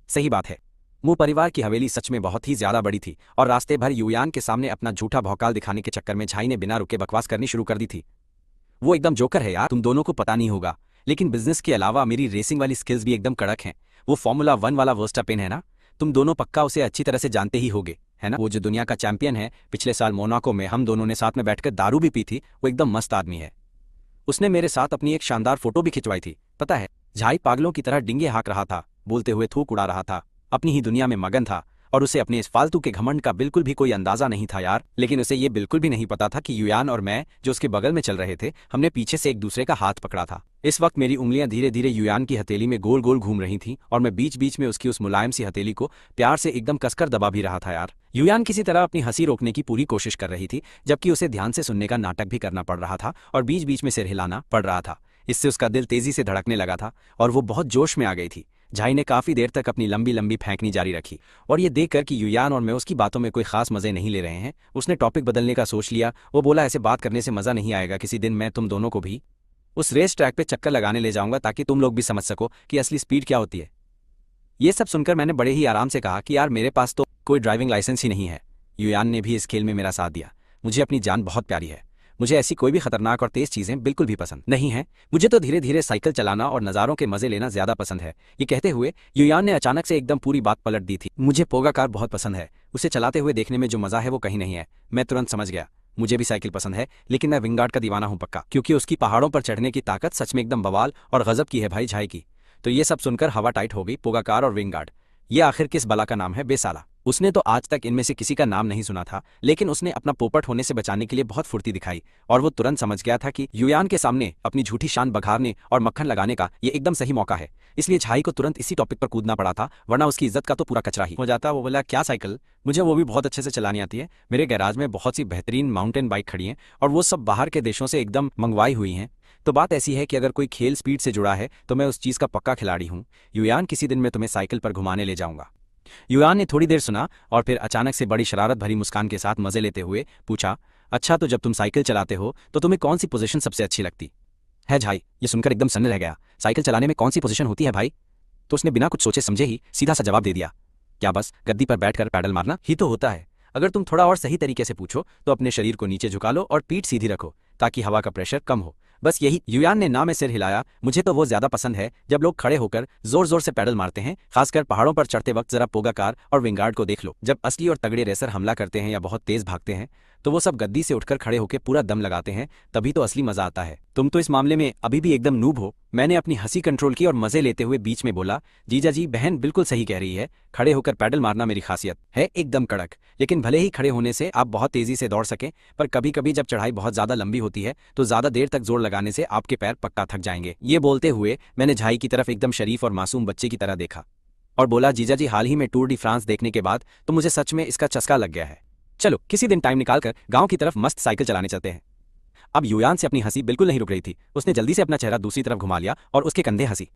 सही बात है। मुंह परिवार की हवेली सच में बहुत ही ज्यादा बड़ी थी और रास्ते भर युयान के सामने अपना झूठा भौकाल दिखाने के चक्कर में झाई ने बिना रुके बकवास करनी शुरू कर दी थी। वो एकदम जोकर है यार, तुम दोनों को पता नहीं होगा, लेकिन बिजनेस के अलावा मेरी रेसिंग वाली स्किल्स भी एकदम कड़क हैं। वो फॉर्मूला 1 वाला वर्स्टापेन है ना, तुम दोनों पक्का उसे अच्छी तरह से जानते ही होगे, है ना? वो जो दुनिया का चैंपियन है, पिछले साल मोनाको में हम दोनों ने साथ में बैठकर दारू भी पी थी। वो एकदम मस्त आदमी है। उसने मेरे साथ अपनी एक शानदार फोटो भी खिंचवाई थी, पता है? झाई पागलों की तरह डिंगे हाँक रहा था, बोलते हुए थूक उड़ा रहा था, अपनी ही दुनिया में मगन था और उसे अपने इस फालतू के घमंड का बिल्कुल भी कोई अंदाजा नहीं था यार। लेकिन उसे ये बिल्कुल भी नहीं पता था कि युयान और मैं जो उसके बगल में चल रहे थे, हमने पीछे से एक दूसरे का हाथ पकड़ा था। इस वक्त मेरी उंगलियां धीरे धीरे युयान की हथेली में गोल गोल घूम रही थीं और मैं बीच बीच में उसकी उस मुलायम सी हथेली को प्यार से एकदम कसकर दबा भी रहा था यार। युयान किसी तरह अपनी हंसी रोकने की पूरी कोशिश कर रही थी, जबकि उसे ध्यान से सुनने का नाटक भी करना पड़ रहा था और बीच बीच में सिर हिलाना पड़ रहा था। इससे उसका दिल तेजी से धड़कने लगा था और वो बहुत जोश में आ गई थी। झाई ने काफी देर तक अपनी लंबी लंबी फेंकनी जारी रखी और ये देखकर कि युयान और मैं उसकी बातों में कोई खास मजे नहीं ले रहे हैं, उसने टॉपिक बदलने का सोच लिया। वो बोला, ऐसे बात करने से मजा नहीं आएगा, किसी दिन मैं तुम दोनों को भी उस रेस ट्रैक पे चक्कर लगाने ले जाऊंगा ताकि तुम लोग भी समझ सको कि असली स्पीड क्या होती है। ये सब सुनकर मैंने बड़े ही आराम से कहा कि यार मेरे पास तो कोई ड्राइविंग लाइसेंस ही नहीं है। युयान ने भी इस खेल में मेरा साथ दिया। मुझे अपनी जान बहुत प्यारी है, मुझे ऐसी कोई भी खतरनाक और तेज चीजें बिल्कुल भी पसंद नहीं है। मुझे तो धीरे धीरे साइकिल चलाना और नज़ारों के मजे लेना ज्यादा पसंद है। ये कहते हुए युयान ने अचानक से एकदम पूरी बात पलट दी थी। मुझे पोगा कार बहुत पसंद है, उसे चलाते हुए देखने में जो मजा है वो कहीं नहीं है। मैं तुरंत समझ गया, मुझे भी साइकिल पसंद है, लेकिन मैं विंगार्ड का दीवाना हूं पक्का, क्योंकि उसकी पहाड़ों पर चढ़ने की ताकत सच में एकदम बवाल और गजब की है भाई झाई की। तो ये सब सुनकर हवा टाइट हो गई। पोगा कार और विंगार्ड, ये आखिर किस बला का नाम है बेसाला। उसने तो आज तक इनमें से किसी का नाम नहीं सुना था, लेकिन उसने अपना पोपट होने से बचाने के लिए बहुत फुर्ती दिखाई और वो तुरंत समझ गया था कि युयान के सामने अपनी झूठी शान बघारने और मक्खन लगाने का ये एकदम सही मौका है। इसलिए झाई को तुरंत इसी टॉपिक पर कूदना पड़ा था, वरना उसकी इज्जत का तो पूरा कचरा ही हो जाता। वो बोला, क्या साइकिल? मुझे वो भी बहुत अच्छे से चलानी आती है। मेरे गैराज में बहुत सी बेहतरीन माउंटेन बाइक खड़ी हैं और वो सब बाहर के देशों से एकदम मंगवाई हुई हैं। तो बात ऐसी है कि अगर कोई खेल स्पीड से जुड़ा है तो मैं उस चीज का पक्का खिलाड़ी हूँ। युयान, किसी दिन मैं तुम्हें साइकिल पर घुमाने ले जाऊंगा। युयान ने थोड़ी देर सुना और फिर अचानक से बड़ी शरारत भरी मुस्कान के साथ मजे लेते हुए पूछा, अच्छा तो जब तुम साइकिल चलाते हो तो तुम्हें कौन सी पोजीशन सबसे अच्छी लगती है? झाई ये सुनकर एकदम सन्न रह गया। साइकिल चलाने में कौन सी पोजीशन होती है भाई? तो उसने बिना कुछ सोचे समझे ही सीधा सा जवाब दे दिया, क्या बस गद्दी पर बैठकर पैडल मारना ही तो होता है? अगर तुम थोड़ा और सही तरीके से पूछो तो अपने शरीर को नीचे झुका लो और पीठ सीधी रखो ताकि हवा का प्रेशर कम हो, बस यही। युयान ने ना में सिर हिलाया। मुझे तो वो ज्यादा पसंद है जब लोग खड़े होकर जोर जोर से पैडल मारते हैं, खासकर पहाड़ों पर चढ़ते वक्त। जरा पोगा कार और विंगार्ड को देख लो, जब असली और तगड़े रेसर हमला करते हैं या बहुत तेज भागते हैं तो वो सब गद्दी से उठकर खड़े होकर पूरा दम लगाते हैं, तभी तो असली मजा आता है। तुम तो इस मामले में अभी भी एकदम नूब हो। मैंने अपनी हंसी कंट्रोल की और मजे लेते हुए बीच में बोला, जीजा जी बहन बिल्कुल सही कह रही है, खड़े होकर पैडल मारना मेरी खासियत है, एकदम कड़क। लेकिन भले ही खड़े होने से आप बहुत तेजी से दौड़ सकें, पर कभी कभी जब चढ़ाई बहुत ज्यादा लंबी होती है तो ज्यादा देर तक जोर लगाने से आपके पैर पक्का थक जाएंगे। ये बोलते हुए मैंने झाई की तरफ एकदम शरीफ और मासूम बच्चे की तरह देखा और बोला, जीजा जी हाल ही में टूर डी फ्रांस देखने के बाद तो मुझे सच में इसका चस्का लग गया है। चलो किसी दिन टाइम निकालकर गांव की तरफ मस्त साइकिल चलाने चलते हैं। अब युयान से अपनी हंसी बिल्कुल नहीं रुक रही थी। उसने जल्दी से अपना चेहरा दूसरी तरफ घुमा लिया और उसके कंधे हंसी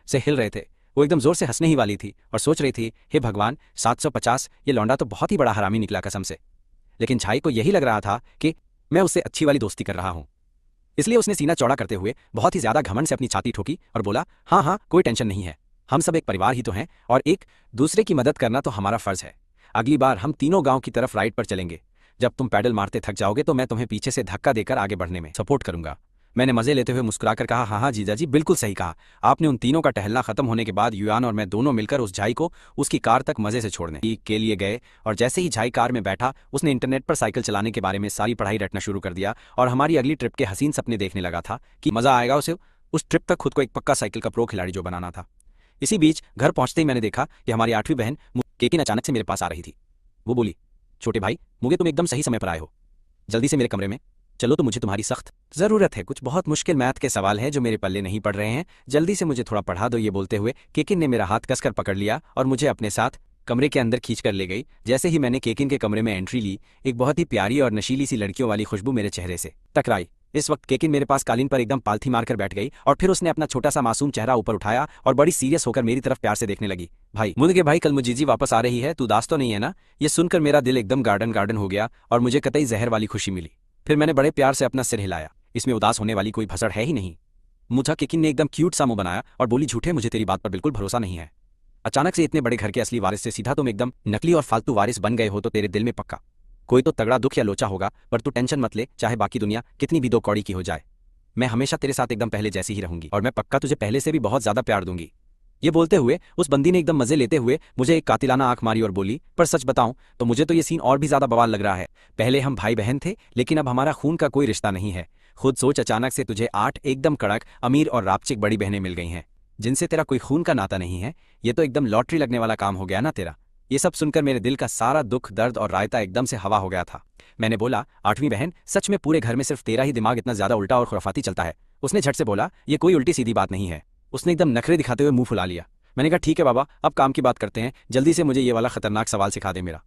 से हिल रहे थे। वो एकदम जोर से हंसने ही वाली थी और सोच रही थी, हे भगवान 750, ये लौंडा तो बहुत ही बड़ा हरामी निकला कसम से। लेकिन झाई को यही लग रहा था कि मैं उससे अच्छी वाली दोस्ती कर रहा हूं, इसलिए उसने सीना चौड़ा करते हुए बहुत ही ज्यादा घमंड से अपनी छाती ठोकी और बोला, हाँ हाँ कोई टेंशन नहीं है, हम सब एक परिवार ही तो हैं और एक दूसरे की मदद करना तो हमारा फर्ज है। अगली बार हम तीनों गांव की तरफ राइड पर चलेंगे। जब तुम पैडल मारते थक जाओगे तो मैं तुम्हें पीछे से धक्का देकर आगे बढ़ने में सपोर्ट करूंगा। मैंने मजे लेते हुए मुस्कुराकर कहा, हाँ हाँ जीजा जी बिल्कुल सही कहा आपने। उन तीनों का टहलना खत्म होने के बाद युयान और मैं दोनों मिलकर उस झाई को उसकी कार तक मजे से छोड़ने के लिए गए और जैसे ही झाई कार में बैठा उसने इंटरनेट पर साइकिल चलाने के बारे में सारी पढ़ाई रटना शुरू कर दिया और हमारी अगली ट्रिप के हसीन सपने देखने लगा था कि मजा आएगा उसे उस ट्रिप तक खुद को एक पक्का साइकिल का प्रो खिलाड़ी जो बनाना था। इसी बीच घर पहुंचते ही मैंने देखा कि हमारी 8वीं बहन केकिन अचानक से मेरे पास आ रही थी। वो बोली, छोटे भाई मुझे तुम एकदम सही समय पर आए हो, जल्दी से मेरे कमरे में चलो, तो मुझे तुम्हारी सख्त जरूरत है। कुछ बहुत मुश्किल मैथ के सवाल हैं जो मेरे पल्ले नहीं पड़ रहे हैं, जल्दी से मुझे थोड़ा पढ़ा दो। ये बोलते हुए केकिन ने मेरा हाथ कसकर पकड़ लिया और मुझे अपने साथ कमरे के अंदर खींचकर ले गई। जैसे ही मैंने केकिन के कमरे में एंट्री ली, एक बहुत ही प्यारी और नशीली सी लड़कियों वाली खुशबू मेरे चेहरे से टकराई। इस वक्त केकिन मेरे पास कालीन पर एकदम पालथी मारकर बैठ गई और फिर उसने अपना छोटा सा मासूम चेहरा ऊपर उठाया और बड़ी सीरियस होकर मेरी तरफ प्यार से देखने लगी। भाई मुझे भाई कल मुझीजी वापस आ रही है, तू उदास तो नहीं है ना? ये सुनकर मेरा दिल एकदम गार्डन गार्डन हो गया और मुझे कतई जहर वाली खुशी मिली। फिर मैंने बड़े प्यार से अपना सिर हिलाया, इसमें उदास होने वाली कोई भसड़ है ही नहीं। मुझा केकिन ने एकदम क्यूट सा मुंह बनाया और बोली, झूठे मुझे तेरी बात पर बिल्कुल भरोसा नहीं है। अचानक से इतने बड़े घर के असली वारिस से सीधा तुम एकदम नकली और फालतू वारिस बन गए हो तो तेरे दिल में पक्का कोई तो तगड़ा दुख या लोचा होगा, पर तू टेंशन मत ले, चाहे बाकी दुनिया कितनी भी दो कौड़ी की हो जाए, मैं हमेशा तेरे साथ एकदम पहले जैसी ही रहूंगी और मैं पक्का तुझे पहले से भी बहुत ज्यादा प्यार दूंगी। ये बोलते हुए उस बंदी ने एकदम मजे लेते हुए मुझे एक कातिलाना आंख मारी और बोली, पर सच बताऊं तो मुझे तो ये सीन और भी ज्यादा बवाल लग रहा है। पहले हम भाई बहन थे, लेकिन अब हमारा खून का कोई रिश्ता नहीं है। खुद सोच, अचानक से तुझे 8 एकदम कड़क अमीर और रापचिक बड़ी बहनें मिल गई हैं जिनसे तेरा कोई खून का नाता नहीं है। ये तो एकदम लॉटरी लगने वाला काम हो गया ना तेरा। ये सब सुनकर मेरे दिल का सारा दुख, दर्द और रायता एकदम से हवा हो गया था। मैंने बोला, 8वीं बहन सच में पूरे घर में सिर्फ तेरा ही दिमाग इतना ज्यादा उल्टा और खुराफाती चलता है। उसने झट से बोला, ये कोई उल्टी सीधी बात नहीं है। उसने एकदम नखरे दिखाते हुए मुंह फुला लिया। मैंने कहा, ठीक है बाबा, अब काम की बात करते हैं, जल्दी से मुझे ये वाला खतरनाक सवाल सिखा दे। मेरा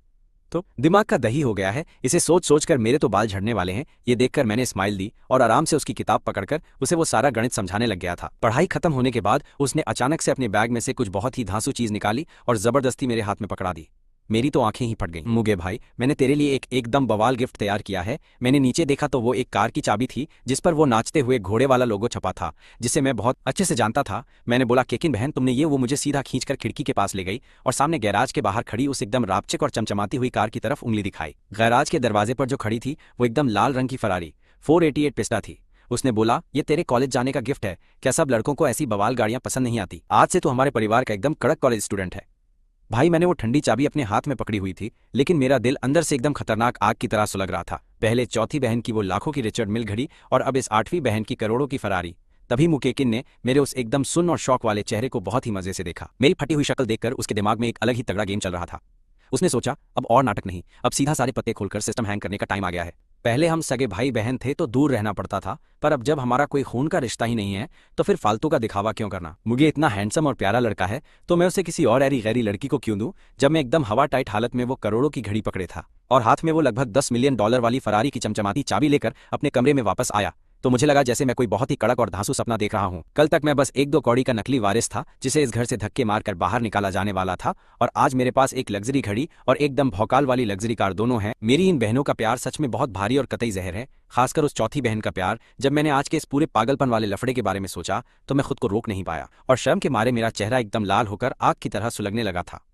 तो दिमाग का दही हो गया है, इसे सोच सोच कर मेरे तो बाल झड़ने वाले हैं। ये देखकर मैंने स्माइल दी और आराम से उसकी किताब पकड़कर उसे वो सारा गणित समझाने लग गया था। पढ़ाई खत्म होने के बाद उसने अचानक से अपने बैग में से कुछ बहुत ही धांसू चीज निकाली और जबरदस्ती मेरे हाथ में पकड़ा दी। मेरी तो आंखें ही फट गईं। मुगे भाई, मैंने तेरे लिए एक एकदम बवाल गिफ्ट तैयार किया है। मैंने नीचे देखा तो वो एक कार की चाबी थी जिस पर वो नाचते हुए घोड़े वाला लोगो छपा था, जिसे मैं बहुत अच्छे से जानता था। मैंने बोला, केकिन बहन तुमने ये? वो मुझे सीधा खींचकर खिड़की के पास ले गई और सामने गैराज के बाहर खड़ी उस एकदम रापचिक और चमचमाती हुई कार की तरफ उंगली दिखाई। गैराज के दरवाजे पर जो खड़ी थी वो एकदम लाल रंग की फरारी, 488 पिस्टा थी। उसने बोला, ये तेरे कॉलेज जाने का गिफ्ट है। क्या सब लड़कों को ऐसी बवाल गाड़ियां पसंद नहीं आती? आज से तो हमारे परिवार का एकदम कड़क कॉलेज स्टूडेंट है। भाई, मैंने वो ठंडी चाबी अपने हाथ में पकड़ी हुई थी, लेकिन मेरा दिल अंदर से एकदम खतरनाक आग की तरह सुलग रहा था। पहले चौथी बहन की वो लाखों की रिचर्ड मिल घड़ी और अब इस आठवीं बहन की करोड़ों की फरारी। तभी मुकेकिन ने मेरे उस एकदम सुन्न और शौक वाले चेहरे को बहुत ही मजे से देखा। मेरी फटी हुई शक्ल देखकर उसके दिमाग में एक अलग ही तगड़ा गेम चल रहा था। उसने सोचा, अब और नाटक नहीं, अब सीधा सारे पत्ते खोलकर सिस्टम हैंग करने का टाइम आ गया है। पहले हम सगे भाई बहन थे तो दूर रहना पड़ता था, पर अब जब हमारा कोई खून का रिश्ता ही नहीं है तो फिर फालतू का दिखावा क्यों करना? मुझे इतना हैंडसम और प्यारा लड़का है तो मैं उसे किसी और ऐरी गैरी लड़की को क्यों दूं? जब मैं एकदम हवा टाइट हालत में वो करोड़ों की घड़ी पकड़े था और हाथ में वो लगभग $10 मिलियन वाली फरारी की चमचमाती चाबी लेकर अपने कमरे में वापस आया, तो मुझे लगा जैसे मैं कोई बहुत ही कड़क और धांसू सपना देख रहा हूँ। कल तक मैं बस एक दो कौड़ी का नकली वारिस था जिसे इस घर से धक्के मारकर बाहर निकाला जाने वाला था, और आज मेरे पास एक लग्जरी घड़ी और एकदम भौकाल वाली लग्जरी कार दोनों हैं। मेरी इन बहनों का प्यार सच में बहुत भारी और कतई जहर है, खासकर उस चौथी बहन का प्यार। जब मैंने आज के इस पूरे पागलपन वाले लफड़े के बारे में सोचा तो मैं खुद को रोक नहीं पाया और शर्म के मारे मेरा चेहरा एकदम लाल होकर आग की तरह सुलगने लगा था।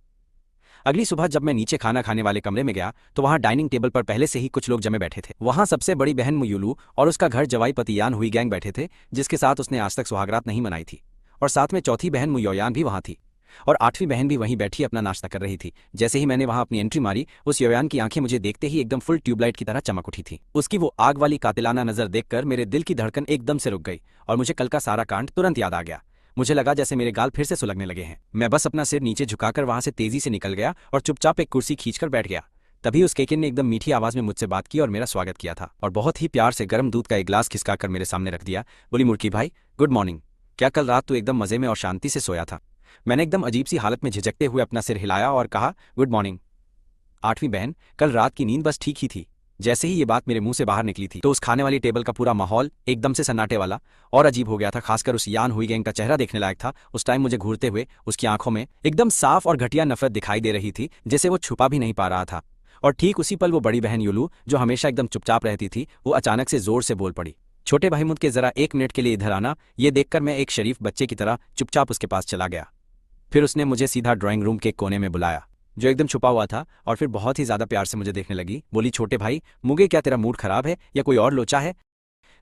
अगली सुबह जब मैं नीचे खाना खाने वाले कमरे में गया तो वहां डाइनिंग टेबल पर पहले से ही कुछ लोग जमे बैठे थे। वहां सबसे बड़ी बहन मुयुलू और उसका घर जवाई पतियान हुई गैंग बैठे थे, जिसके साथ उसने आज तक सुहागरात नहीं मनाई थी, और साथ में चौथी बहन मुयोयान भी वहां थी और आठवीं बहन भी वहीं बैठी अपना नाश्ता कर रही थी। जैसे ही मैंने वहां अपनी एंट्री मारी, उस योयान की आंखें मुझे देखते ही एकदम फुल ट्यूबलाइट की तरह चमक उठी थी। उसकी वो आग वाली कातिलाना नजर देखकर मेरे दिल की धड़कन एकदम से रुक गई और मुझे कल का सारा कांड तुरंत याद आ गया। मुझे लगा जैसे मेरे गाल फिर से सुलगने लगे हैं। मैं बस अपना सिर नीचे झुकाकर वहां से तेजी से निकल गया और चुपचाप एक कुर्सी खींचकर बैठ गया। तभी उस केकिन ने एकदम मीठी आवाज में मुझसे बात की और मेरा स्वागत किया था और बहुत ही प्यार से गर्म दूध का एक गिलास खिसकाकर मेरे सामने रख दिया। बोली, मुर्की भाई, गुड मॉर्निंग। क्या कल रात तू एकदम मजे में और शांति से सोया था? मैंने एकदम अजीब सी हालत में झिझकते हुए अपना सिर हिलाया और कहा, गुड मॉर्निंग आठवीं बहन, कल रात की नींद बस ठीक ही थी। जैसे ही ये बात मेरे मुंह से बाहर निकली थी तो उस खाने वाली टेबल का पूरा माहौल एकदम से सन्नाटे वाला और अजीब हो गया था। खासकर उस यान हुई गैंग का चेहरा देखने लायक था। उस टाइम मुझे घूरते हुए उसकी आंखों में एकदम साफ और घटिया नफरत दिखाई दे रही थी, जिसे वो छुपा भी नहीं पा रहा था। और ठीक उसी पल वो बड़ी बहन युलू, जो हमेशा एकदम चुपचाप रहती थी, वो अचानक से जोर से बोल पड़ी, छोटे भाई मुझ के जरा 1 मिनट के लिए इधर आना। ये देखकर मैं एक शरीफ बच्चे की तरह चुपचाप उसके पास चला गया। फिर उसने मुझे सीधा ड्राइंग रूम के कोने में बुलाया, जो एकदम छुपा हुआ था, और फिर बहुत ही ज्यादा प्यार से मुझे देखने लगी। बोली, छोटे भाई मुझे क्या तेरा मूड खराब है या कोई और लोचा है?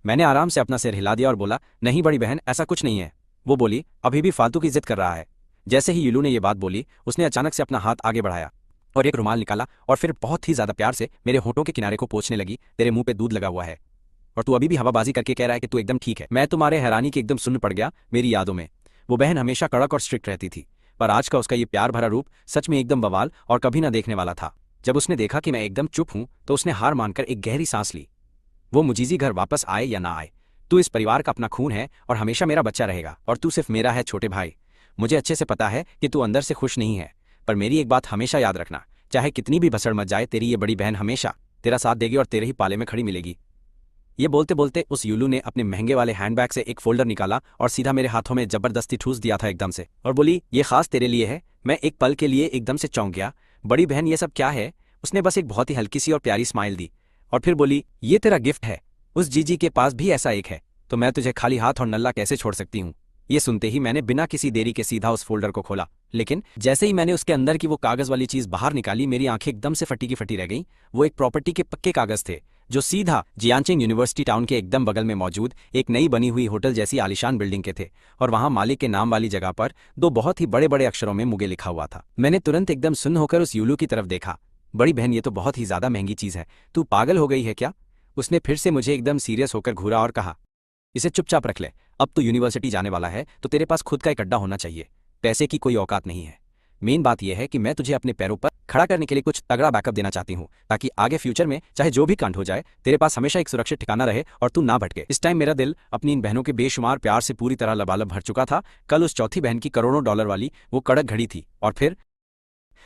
मैंने आराम से अपना सिर हिला दिया और बोला, नहीं बड़ी बहन, ऐसा कुछ नहीं है। वो बोली, अभी भी फालतू की जिद कर रहा है। जैसे ही युलू ने ये बात बोली, उसने अचानक से अपना हाथ आगे बढ़ाया और एक रुमाल निकाला और फिर बहुत ही ज्यादा प्यार से मेरे होठों के किनारे को पोंछने लगी। तेरे मुंह पे दूध लगा हुआ है और तू अभी भी हवाबाजी करके कह रहा है कि तू एकदम ठीक है। मैं तुम्हारे हैरानी की एकदम सुन्न पड़ गया। मेरी यादों में वो बहन हमेशा कड़क और स्ट्रिक्ट रहती थी, पर आज का उसका ये प्यार भरा रूप सच में एकदम बवाल और कभी ना देखने वाला था। जब उसने देखा कि मैं एकदम चुप हूं तो उसने हार मानकर एक गहरी सांस ली। वो मुजीजी घर वापस आए या ना आए, तू इस परिवार का अपना खून है और हमेशा मेरा बच्चा रहेगा, और तू सिर्फ मेरा है छोटे भाई। मुझे अच्छे से पता है कि तू अंदर से खुश नहीं है, पर मेरी एक बात हमेशा याद रखना, चाहे कितनी भी भसड़ मच जाए, तेरी ये बड़ी बहन हमेशा तेरा साथ देगी और तेरे ही पाले में खड़ी मिलेगी। ये बोलते बोलते उस युलू ने अपने महंगे वाले हैंडबैग से एक फोल्डर निकाला और सीधा मेरे हाथों में जबरदस्ती ठूस दिया था एकदम से, और बोली, ये खास तेरे लिए है। मैं एक पल के लिए एकदम से चौंक गया। बड़ी बहन, ये सब क्या है? उसने बस एक बहुत ही हल्की सी और प्यारी स्माइल दी और फिर बोली, ये तेरा गिफ्ट है। उस जीजी के पास भी ऐसा एक है, तो मैं तुझे खाली हाथ और नल्ला कैसे छोड़ सकती हूँ? ये सुनते ही मैंने बिना किसी देरी के सीधा उस फोल्डर को खोला, लेकिन जैसे ही मैंने उसके अंदर की वो कागज वाली चीज बाहर निकाली, मेरी आंखें एकदम से फटी की फटी रह गईं। वो एक प्रॉपर्टी के पक्के कागज थे, जो सीधा जियांचिंग यूनिवर्सिटी टाउन के एकदम बगल में मौजूद एक नई बनी हुई होटल जैसी आलीशान बिल्डिंग के थे, और वहां मालिक के नाम वाली जगह पर 2 बहुत ही बड़े बड़े अक्षरों में मुगे लिखा हुआ था। मैंने तुरंत एकदम सुन्न होकर उस युलू की तरफ देखा। बड़ी बहन, ये तो बहुत ही ज्यादा महंगी चीज है, तू पागल हो गई है क्या? उसने फिर से मुझे एकदम सीरियस होकर घूरा और कहा, इसे चुपचाप रख ले। अब तो यूनिवर्सिटी जाने वाला है तो तेरे पास खुद का एक अड्डा होना चाहिए। पैसे की कोई औकात नहीं है। मेन बात यह है कि मैं तुझे अपने पैरों पर खड़ा करने के लिए कुछ तगड़ा बैकअप देना चाहती हूँ, ताकि आगे फ्यूचर में चाहे जो भी कांड हो जाए, तेरे पास हमेशा एक सुरक्षित ठिकाना रहे और तू ना भटके। इस टाइम मेरा दिल अपनी इन बहनों के बेशुमार प्यार से पूरी तरह लबालब भर चुका था। कल उस चौथी बहन की करोड़ों डॉलर वाली वो कड़क घड़ी थी, और फिर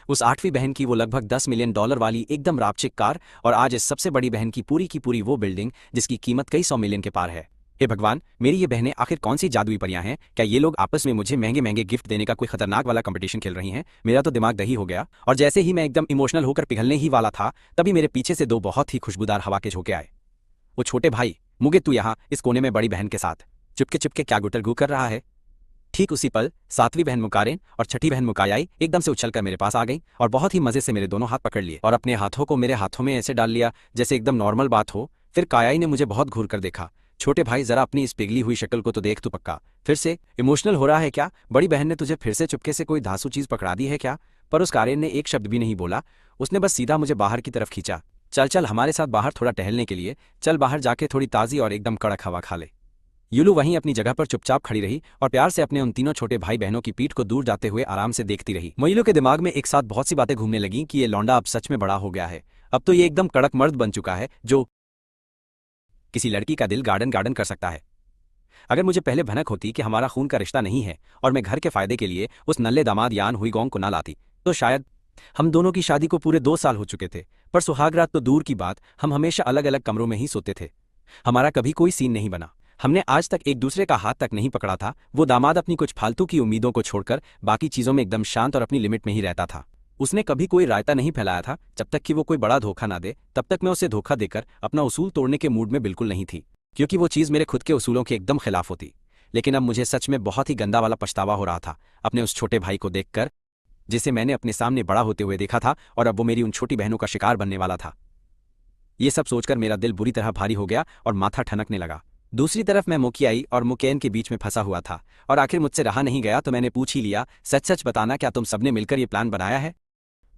उस आठवीं बहन की वो लगभग $10 मिलियन वाली एकदम रापचिक कार, और आज इस सबसे बड़ी बहन की पूरी वो बिल्डिंग जिसकी कीमत कई 100 मिलियन के पार है। हे भगवान, मेरी ये बहनें आखिर कौन सी जादुई परियां हैं? क्या ये लोग आपस में मुझे महंगे महंगे गिफ्ट देने का कोई खतरनाक वाला कंपटीशन खेल रही हैं? मेरा तो दिमाग दही हो गया, और जैसे ही मैं एकदम इमोशनल होकर पिघलने ही वाला था, तभी मेरे पीछे से 2 बहुत ही खुशबूदार हवा के झोंके आए। वो छोटे भाई मुगे, तू यहाँ इस कोने में बड़ी बहन के साथ चुपके चुपके क्या गुटरगू कर रहा है? ठीक उसी पल 7वीं बहन मुकारेन और 6ठी बहन मुकायाई एकदम से उछलकर मेरे पास आ गई और बहुत ही मजे से मेरे दोनों हाथ पकड़ लिए और अपने हाथों को मेरे हाथों में ऐसे डाल लिया जैसे एकदम नॉर्मल बात हो। फिर कायाई ने मुझे बहुत घूर कर देखा। छोटे भाई जरा अपनी इस पिघली हुई शक्ल को तो देख तू पक्का फिर से इमोशनल हो रहा है क्या? बड़ी बहन ने तुझे फिर से चुपके से कोई धांसू चीज पकड़ा दी है क्या? पर उस कारेन ने एक शब्द भी नहीं बोला। उसने बस सीधा मुझे बाहर की तरफ खींचा। चल चल हमारे साथ बाहर थोड़ा टहलने के लिए चल, बाहर जाके थोड़ी ताज़ी और एकदम कड़क हवा खा ले। यूलू वहीं अपनी जगह पर चुपचाप खड़ी रही और प्यार से अपने उन तीनों छोटे भाई बहनों की पीठ को दूर जाते हुए आराम से देखती रही। मोइलू के दिमाग में एक साथ बहुत सी बातें घूमने लगीं कि ये लौंडा अब सच में बड़ा हो गया है। अब तो ये एकदम कड़क मर्द बन चुका है जो किसी लड़की का दिल गार्डन गार्डन कर सकता है। अगर मुझे पहले भनक होती कि हमारा खून का रिश्ता नहीं है और मैं घर के फायदे के लिए उस नल्ले दामाद यान हुईगोंग को ना लाती, तो शायद हम दोनों की शादी को पूरे 2 साल हो चुके थे। पर सुहागरात तो दूर की बात, हम हमेशा अलग अलग कमरों में ही सोते थे। हमारा कभी कोई सीन नहीं बना। हमने आज तक एक दूसरे का हाथ तक नहीं पकड़ा था। वो दामाद अपनी कुछ फालतू की उम्मीदों को छोड़कर बाकी चीजों में एकदम शांत और अपनी लिमिट में ही रहता था। उसने कभी कोई रायता नहीं फैलाया था। जब तक कि वो कोई बड़ा धोखा ना दे तब तक मैं उसे धोखा देकर अपना उसूल तोड़ने के मूड में बिल्कुल नहीं थी, क्योंकि वो चीज़ मेरे खुद के उसूलों के एकदम खिलाफ होती। लेकिन अब मुझे सच में बहुत ही गंदा वाला पछतावा हो रहा था अपने उस छोटे भाई को देखकर, जिसे मैंने अपने सामने बड़ा होते हुए देखा था और अब वो मेरी उन छोटी बहनों का शिकार बनने वाला था। ये सब सोचकर मेरा दिल बुरी तरह भारी हो गया और माथा ठनकने लगा। दूसरी तरफ मैं मुकियाई और मुकेन के बीच में फंसा हुआ था और आखिर मुझसे रहा नहीं गया तो मैंने पूछ ही लिया, सच सच बताना, क्या तुम सबने मिलकर ये प्लान बनाया है?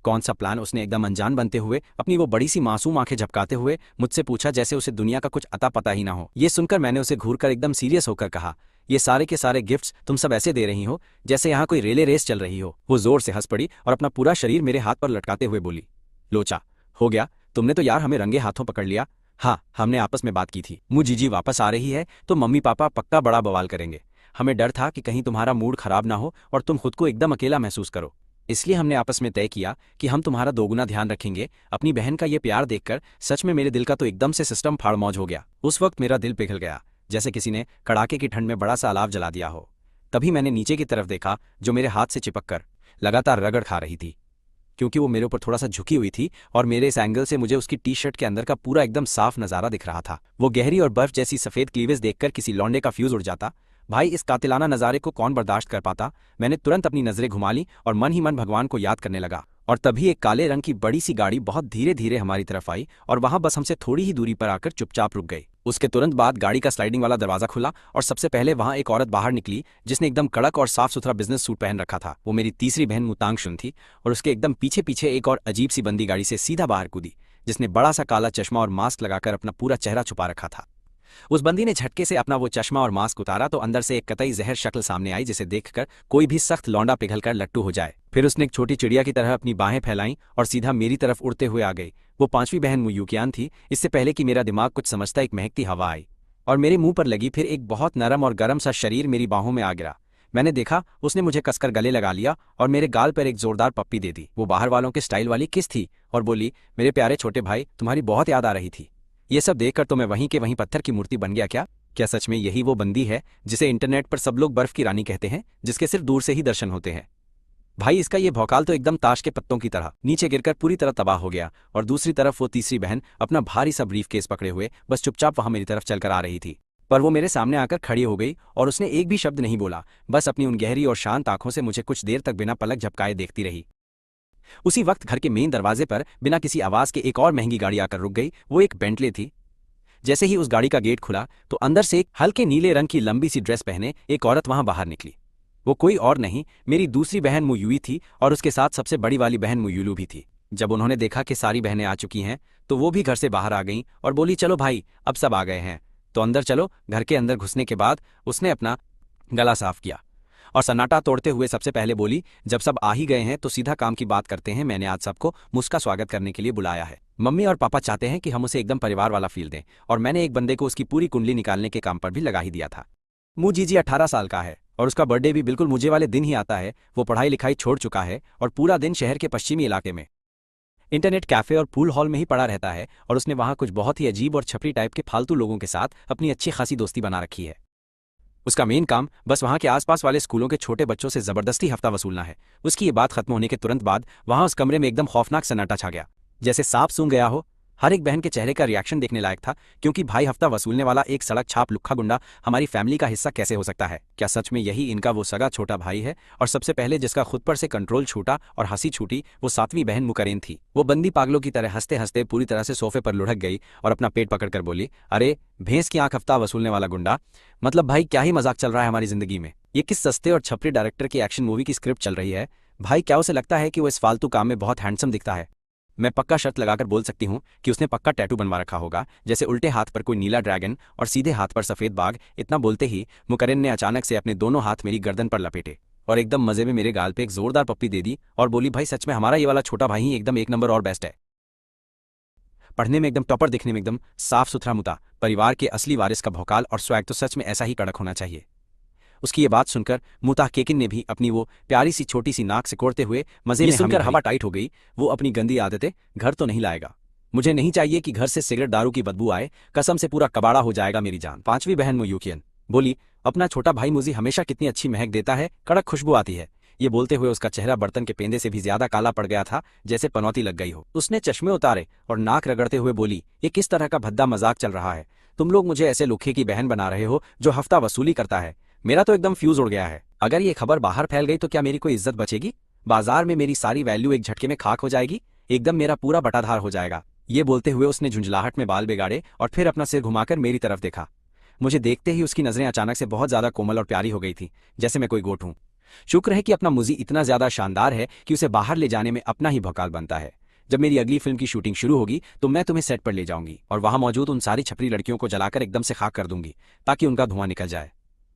कौन सा प्लान? उसने एकदम अनजान बनते हुए अपनी वो बड़ी सी मासूम आंखें झपकाते हुए मुझसे पूछा, जैसे उसे दुनिया का कुछ अता पता ही ना हो। ये सुनकर मैंने उसे घूरकर एकदम सीरियस होकर कहा, ये सारे के सारे गिफ्ट्स तुम सब ऐसे दे रही हो जैसे यहाँ कोई रेले रेस चल रही हो। वो जोर से हंस पड़ी और अपना पूरा शरीर मेरे हाथ पर लटकाते हुए बोली, लोचा हो गया तुमने तो यार, हमें रंगे हाथों पकड़ लिया। हाँ, हमने आपस में बात की थी। मुझ जीजी वापस आ रही है तो मम्मी पापा पक्का बड़ा बवाल करेंगे। हमें डर था कि कहीं तुम्हारा मूड खराब ना हो और तुम खुद को एकदम अकेला महसूस करो, इसलिए हमने आपस में तय किया कि हम तुम्हारा दोगुना ध्यान रखेंगे। अपनी बहन का ये प्यार देखकर सच में मेरे दिल का तो एकदम से सिस्टम फाड़ मौज हो गया। उस वक्त मेरा दिल पिघल गया जैसे किसी ने कड़ाके की ठंड में बड़ा सा अलाव जला दिया हो। तभी मैंने नीचे की तरफ देखा जो मेरे हाथ से चिपक कर लगातार रगड़ खा रही थी, क्योंकि वो मेरे ऊपर थोड़ा सा झुकी हुई थी और मेरे इस एंगल से मुझे उसकी टी शर्ट के अंदर का पूरा एकदम साफ नज़ारा दिख रहा था। वो गहरी और बर्फ जैसी सफ़ेद क्लीवेज देखकर किसी लौंडे का फ्यूज उड़ जाता। भाई, इस कातिलाना नज़ारे को कौन बर्दाश्त कर पाता? मैंने तुरंत अपनी नज़रें घुमा ली और मन ही मन भगवान को याद करने लगा। और तभी एक काले रंग की बड़ी सी गाड़ी बहुत धीरे धीरे हमारी तरफ आई और वहां बस हमसे थोड़ी ही दूरी पर आकर चुपचाप रुक गई। उसके तुरंत बाद गाड़ी का स्लाइडिंग वाला दरवाजा खुला और सबसे पहले वहां एक औरत बाहर निकली जिसने एकदम कड़क और साफ सुथरा बिजनेस सूट पहन रखा था। वो मेरी तीसरी बहन मुतांगशुन थी और उसके एकदम पीछे पीछे एक और अजीब सी बंदी गाड़ी से सीधा बाहर कूदी, जिसने बड़ा सा काला चश्मा और मास्क लगाकर अपना पूरा चेहरा छुपा रखा था। उस बंदी ने झटके से अपना वो चश्मा और मास्क उतारा तो अंदर से एक कतई जहर शक्ल सामने आई जिसे देखकर कोई भी सख्त लौंडा पिघलकर लट्टू हो जाए। फिर उसने एक छोटी चिड़िया की तरह अपनी बाहें फैलाईं और सीधा मेरी तरफ उड़ते हुए आ गई। वो पांचवी बहन मुयुकियान थी। इससे पहले कि मेरा दिमाग कुछ समझता एक महकती हवा आई और मेरे मुंह पर लगी। फिर एक बहुत नरम और गर्म सा शरीर मेरी बाहों में आ गिरा। मैंने देखा उसने मुझे कसकर गले लगा लिया और मेरे गाल पर एक जोरदार पप्पी दे दी। वो बाहर वालों के स्टाइल वाली किस थी और बोली, मेरे प्यारे छोटे भाई, तुम्हारी बहुत याद आ रही थी। ये सब देखकर तो मैं वहीं के वहीं पत्थर की मूर्ति बन गया। क्या सच में यही वो बंदी है जिसे इंटरनेट पर सब लोग बर्फ की रानी कहते हैं, जिसके सिर्फ दूर से ही दर्शन होते हैं? भाई, इसका ये भौकाल तो एकदम ताश के पत्तों की तरह नीचे गिरकर पूरी तरह तबाह हो गया। और दूसरी तरफ वो तीसरी बहन अपना भारी सा ब्रीफ केस पकड़े हुए बस चुपचाप वहां मेरी तरफ चलकर आ रही थी। पर वो मेरे सामने आकर खड़ी हो गई और उसने एक भी शब्द नहीं बोला, बस अपनी उन गहरी और शांत आंखों से मुझे कुछ देर तक बिना पलक झपकाए देखती रही। उसी वक्त घर के मेन दरवाजे पर बिना किसी आवाज के एक और महंगी गाड़ी आकर रुक गई। वो एक बेंटले थी। जैसे ही उस गाड़ी का गेट खुला तो अंदर से एक हल्के नीले रंग की लंबी सी ड्रेस पहने एक औरत वहां बाहर निकली। वो कोई और नहीं, मेरी दूसरी बहन मुयुई थी और उसके साथ सबसे बड़ी वाली बहन मुयुलू भी थी। जब उन्होंने देखा कि सारी बहनें आ चुकी हैं तो वो भी घर से बाहर आ गईं और बोली, चलो भाई, अब सब आ गए हैं तो अंदर चलो। घर के अंदर घुसने के बाद उसने अपना गला साफ किया और सन्नाटा तोड़ते हुए सबसे पहले बोली, जब सब आ ही गए हैं तो सीधा काम की बात करते हैं। मैंने आज सबको मुझका स्वागत करने के लिए बुलाया है। मम्मी और पापा चाहते हैं कि हम उसे एकदम परिवार वाला फील दें और मैंने एक बंदे को उसकी पूरी कुंडली निकालने के काम पर भी लगा ही दिया था। मुझ जीजी 18 साल का है और उसका बर्थडे भी बिल्कुल मुझे वाले दिन ही आता है। वो पढ़ाई लिखाई छोड़ चुका है और पूरा दिन शहर के पश्चिमी इलाके में इंटरनेट कैफे और पूल हॉल में ही पड़ा रहता है और उसने वहां कुछ बहुत ही अजीब और छपरी टाइप के फालतू लोगों के साथ अपनी अच्छी खासी दोस्ती बना रखी है। उसका मेन काम बस वहां के आसपास वाले स्कूलों के छोटे बच्चों से जबरदस्ती हफ्ता वसूलना है। उसकी ये बात खत्म होने के तुरंत बाद वहां उस कमरे में एकदम खौफनाक सन्नाटा छा गया, जैसे सांप सूंघ गया हो। हर एक बहन के चेहरे का रिएक्शन देखने लायक था, क्योंकि भाई हफ्ता वसूलने वाला एक सड़क छाप लुक्खा गुंडा हमारी फैमिली का हिस्सा कैसे हो सकता है? क्या सच में यही इनका वो सगा छोटा भाई है? और सबसे पहले जिसका खुद पर से कंट्रोल छूटा और हंसी छूटी, वो सातवीं बहन मुकरेन थी। वो बंदी पागलों की तरह हंसते हंसते पूरी तरह से सोफे पर लुढ़क गई और अपना पेट पकड़कर बोली, अरे भैंस की आंख हफ्ता वसूलने वाला गुंडा, मतलब भाई क्या ही मजाक चल रहा है हमारी जिंदगी में? ये किस सस्ते और छपरी डायरेक्टर की एक्शन मूवी की स्क्रिप्ट चल रही है? भाई क्या उसे लगता है कि वो इस फालतू काम में बहुत हैंडसम दिखता है? मैं पक्का शर्त लगाकर बोल सकती हूँ कि उसने पक्का टैटू बनवा रखा होगा, जैसे उल्टे हाथ पर कोई नीला ड्रैगन और सीधे हाथ पर सफेद बाघ। इतना बोलते ही मुकरेन ने अचानक से अपने दोनों हाथ मेरी गर्दन पर लपेटे और एकदम मजे में मेरे गाल पे एक जोरदार पप्पी दे दी और बोली, भाई सच में हमारा ये वाला छोटा भाई ही एकदम एक नंबर और बेस्ट है। पढ़ने में एकदम टॉपर, दिखने में एकदम साफ सुथरा मुता, परिवार के असली वारिस का भौकाल और स्वैग तो सच में ऐसा ही कड़क होना चाहिए। उसकी ये बात सुनकर मुताह केकिन ने भी अपनी वो प्यारी सी छोटी सी नाक सिकोड़ते हुए मजे में सुनकर हवा टाइट हो गई। वो अपनी गंदी आदतें घर तो नहीं लाएगा। मुझे नहीं चाहिए कि घर से सिगरेट दारू की बदबू आए, कसम से पूरा कबाड़ा हो जाएगा मेरी जान। पांचवी बहन मुयूकियन बोली, अपना छोटा भाई मुझी हमेशा कितनी अच्छी महक देता है, कड़क खुशबू आती है। ये बोलते हुए उसका चेहरा बर्तन के पेंदे से भी ज्यादा काला पड़ गया था, जैसे पनौती लग गई हो। उसने चश्मे उतारे और नाक रगड़ते हुए बोली, ये किस तरह का भद्दा मजाक चल रहा है? तुम लोग मुझे ऐसे लुखे की बहन बना रहे हो जो हफ्ता वसूली करता है? मेरा तो एकदम फ्यूज उड़ गया है। अगर ये खबर बाहर फैल गई तो क्या मेरी कोई इज्जत बचेगी? बाजार में मेरी सारी वैल्यू एक झटके में खाक हो जाएगी, एकदम मेरा पूरा बटाधार हो जाएगा। ये बोलते हुए उसने झुंझलाहट में बाल बिगाड़े और फिर अपना सिर घुमाकर मेरी तरफ देखा। मुझे देखते ही उसकी नजरें अचानक से बहुत ज्यादा कोमल और प्यारी हो गई थी, जैसे मैं कोई गोट हूं। शुक्र है कि अपना मुजी इतना ज्यादा शानदार है कि उसे बाहर ले जाने में अपना ही भौकाल बनता है। जब मेरी अगली फिल्म की शूटिंग शुरू होगी तो मैं तुम्हें सेट पर ले जाऊंगी और वहां मौजूद उन सारी छपरी लड़कियों को जलाकर एकदम से खाक कर दूंगी, ताकि उनका धुआं निकल जाए।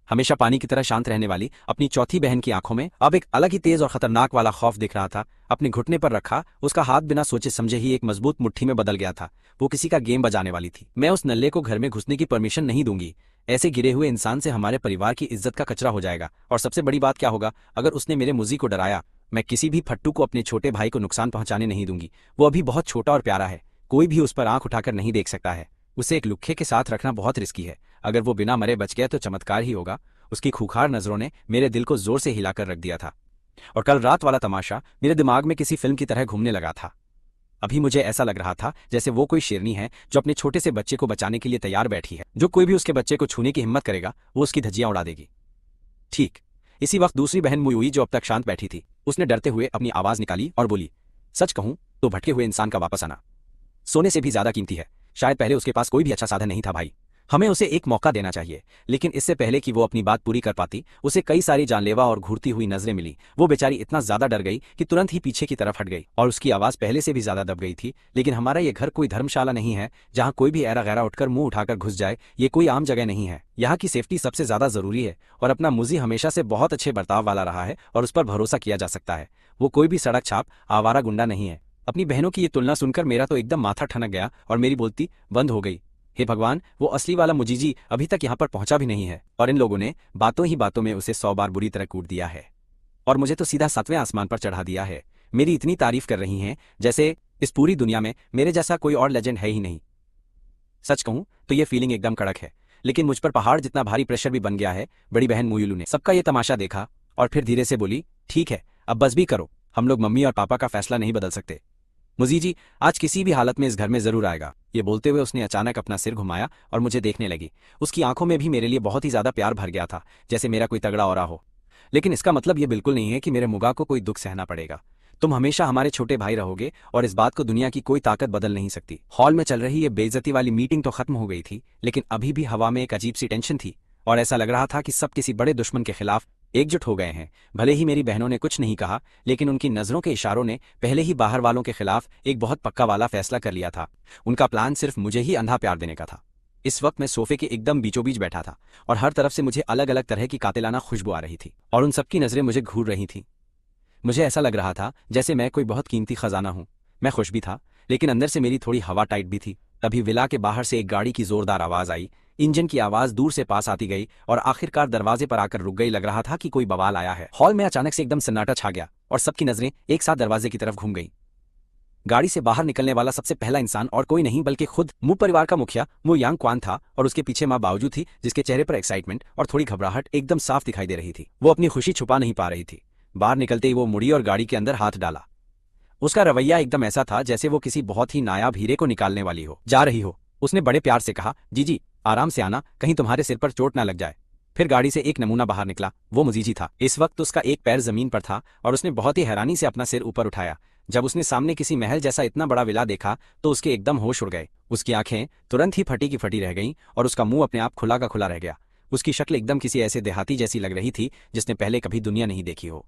हमेशा पानी की तरह शांत रहने वाली अपनी चौथी बहन की आंखों में अब एक अलग ही तेज और खतरनाक वाला खौफ दिख रहा था। अपने घुटने पर रखा उसका हाथ बिना सोचे समझे ही एक मजबूत मुट्ठी में बदल गया था। वो किसी का गेम बजाने वाली थी। मैं उस नल्ले को घर में घुसने की परमिशन नहीं दूंगी। ऐसे गिरे हुए इंसान से हमारे परिवार की इज्जत का कचरा हो जाएगा। और सबसे बड़ी बात क्या होगा, अगर उसने मेरे मुजी को डराया, मैं किसी भी फट्टू को अपने छोटे भाई को नुकसान पहुंचाने नहीं दूंगी। वो अभी बहुत छोटा और प्यारा है, कोई भी उस पर आंख उठाकर नहीं देख सकता है। उसे एक लुक्खे के साथ रखना बहुत रिस्की है। अगर वो बिना मरे बच गया तो चमत्कार ही होगा। उसकी खूंखार नजरों ने मेरे दिल को जोर से हिलाकर रख दिया था और कल रात वाला तमाशा मेरे दिमाग में किसी फिल्म की तरह घूमने लगा था। अभी मुझे ऐसा लग रहा था जैसे वो कोई शेरनी है जो अपने छोटे से बच्चे को बचाने के लिए तैयार बैठी है। जो कोई भी उसके बच्चे को छूने की हिम्मत करेगा वो उसकी धज्जियां उड़ा देगी। ठीक इसी वक्त दूसरी बहन मुयुई, जो अब तक शांत बैठी थी, उसने डरते हुए अपनी आवाज निकाली और बोली, सच कहूं तो भटके हुए इंसान का वापस आना सोने से भी ज्यादा कीमती है। शायद पहले उसके पास कोई भी अच्छा साधन नहीं था भाई, हमें उसे एक मौका देना चाहिए। लेकिन इससे पहले कि वो अपनी बात पूरी कर पाती, उसे कई सारी जानलेवा और घूरती हुई नजरें मिली। वो बेचारी इतना ज्यादा डर गई कि तुरंत ही पीछे की तरफ हट गई और उसकी आवाज पहले से भी ज्यादा दब गई थी। लेकिन हमारा ये घर कोई धर्मशाला नहीं है जहां कोई भी ऐरा गैरा उठकर मुंह उठाकर घुस जाए। ये कोई आम जगह नहीं है। यहाँ की सेफ्टी सबसे ज्यादा जरूरी है और अपना मुजी हमेशा से बहुत अच्छे बर्ताव वाला रहा है और उस पर भरोसा किया जा सकता है। वो कोई भी सड़क छाप आवारा गुंडा नहीं है। अपनी बहनों की ये तुलना सुनकर मेरा तो एकदम माथा ठनक गया और मेरी बोलती बंद हो गई। हे भगवान, वो असली वाला मुजीजी अभी तक यहाँ पर पहुंचा भी नहीं है और इन लोगों ने बातों ही बातों में उसे 100 बार बुरी तरह कूट दिया है और मुझे तो सीधा 7वें आसमान पर चढ़ा दिया है। मेरी इतनी तारीफ कर रही हैं जैसे इस पूरी दुनिया में मेरे जैसा कोई और लेजेंड है ही नहीं। सच कहूं तो ये फीलिंग एकदम कड़क है, लेकिन मुझ पर पहाड़ जितना भारी प्रेशर भी बन गया है। बड़ी बहन मुयुलू ने सबका ये तमाशा देखा और फिर धीरे से बोली, ठीक है अब बस भी करो, हम लोग मम्मी और पापा का फैसला नहीं बदल सकते। मुजीजी आज किसी भी हालत में इस घर में जरूर आएगा। ये बोलते हुए उसने अचानक अपना सिर घुमाया और मुझे देखने लगी। उसकी आंखों में भी मेरे लिए बहुत ही ज्यादा प्यार भर गया था, जैसे मेरा कोई तगड़ा औरा हो। लेकिन इसका मतलब ये बिल्कुल नहीं है कि मेरे मुगा को कोई दुख सहना पड़ेगा। तुम हमेशा हमारे छोटे भाई रहोगे और इस बात को दुनिया की कोई ताकत बदल नहीं सकती। हॉल में चल रही ये बेइज्जती वाली मीटिंग तो खत्म हो गई थी, लेकिन अभी भी हवा में एक अजीब सी टेंशन थी और ऐसा लग रहा था कि सब किसी बड़े दुश्मन के खिलाफ एकजुट हो गए हैं। भले ही मेरी बहनों ने कुछ नहीं कहा, लेकिन उनकी नजरों के इशारों ने पहले ही बाहर वालों के खिलाफ एक बहुत पक्का वाला फैसला कर लिया था। उनका प्लान सिर्फ मुझे ही अंधा प्यार देने का था। इस वक्त मैं सोफे के एकदम बीचों बीच बैठा था और हर तरफ से मुझे अलग अलग तरह की कातिलाना खुशबू आ रही थी और उन सबकी नजरें मुझे घूर रही थी। मुझे ऐसा लग रहा था जैसे मैं कोई बहुत कीमती खजाना हूं। मैं खुश भी था, लेकिन अंदर से मेरी थोड़ी हवा टाइट भी थी। तभी विला के बाहर से एक गाड़ी की जोरदार आवाज आई। इंजन की आवाज दूर से पास आती गई और आखिरकार दरवाजे पर आकर रुक गई। लग रहा था कि कोई बवाल आया है। हॉल में अचानक से एकदम सन्नाटा छा गया और सबकी नजरें एक साथ दरवाजे की तरफ घूम गई। गाड़ी से बाहर निकलने वाला सबसे पहला इंसान और कोई नहीं बल्कि खुद मु परिवार का मुखिया मु यांग क्वान था और उसके पीछे मां बावजू थी, जिसके चेहरे पर एक्साइटमेंट और थोड़ी घबराहट एकदम साफ दिखाई दे रही थी। वो अपनी खुशी छुपा नहीं पा रही थी। बाहर निकलते ही वो मुड़ी और गाड़ी के अंदर हाथ डाला। उसका रवैया एकदम ऐसा था जैसे वो किसी बहुत ही नायाब हीरे को निकालने वाली हो। जा रही हो, उसने बड़े प्यार से कहा। जी आराम से आना, कहीं तुम्हारे सिर पर चोट ना लग जाए। फिर गाड़ी से एक नमूना बाहर निकला। वो मुजीजी था। इस वक्त उसका एक पैर जमीन पर था और उसने बहुत ही हैरानी से अपना सिर ऊपर उठाया। जब उसने सामने किसी महल जैसा इतना बड़ा विला देखा तो उसके एकदम होश उड़ गए। उसकी आंखें तुरंत ही फटी की फटी रह गईं और उसका मुंह अपने आप खुला का खुला रह गया। उसकी शक्ल एकदम किसी ऐसे देहाती जैसी लग रही थी जिसने पहले कभी दुनिया नहीं देखी हो।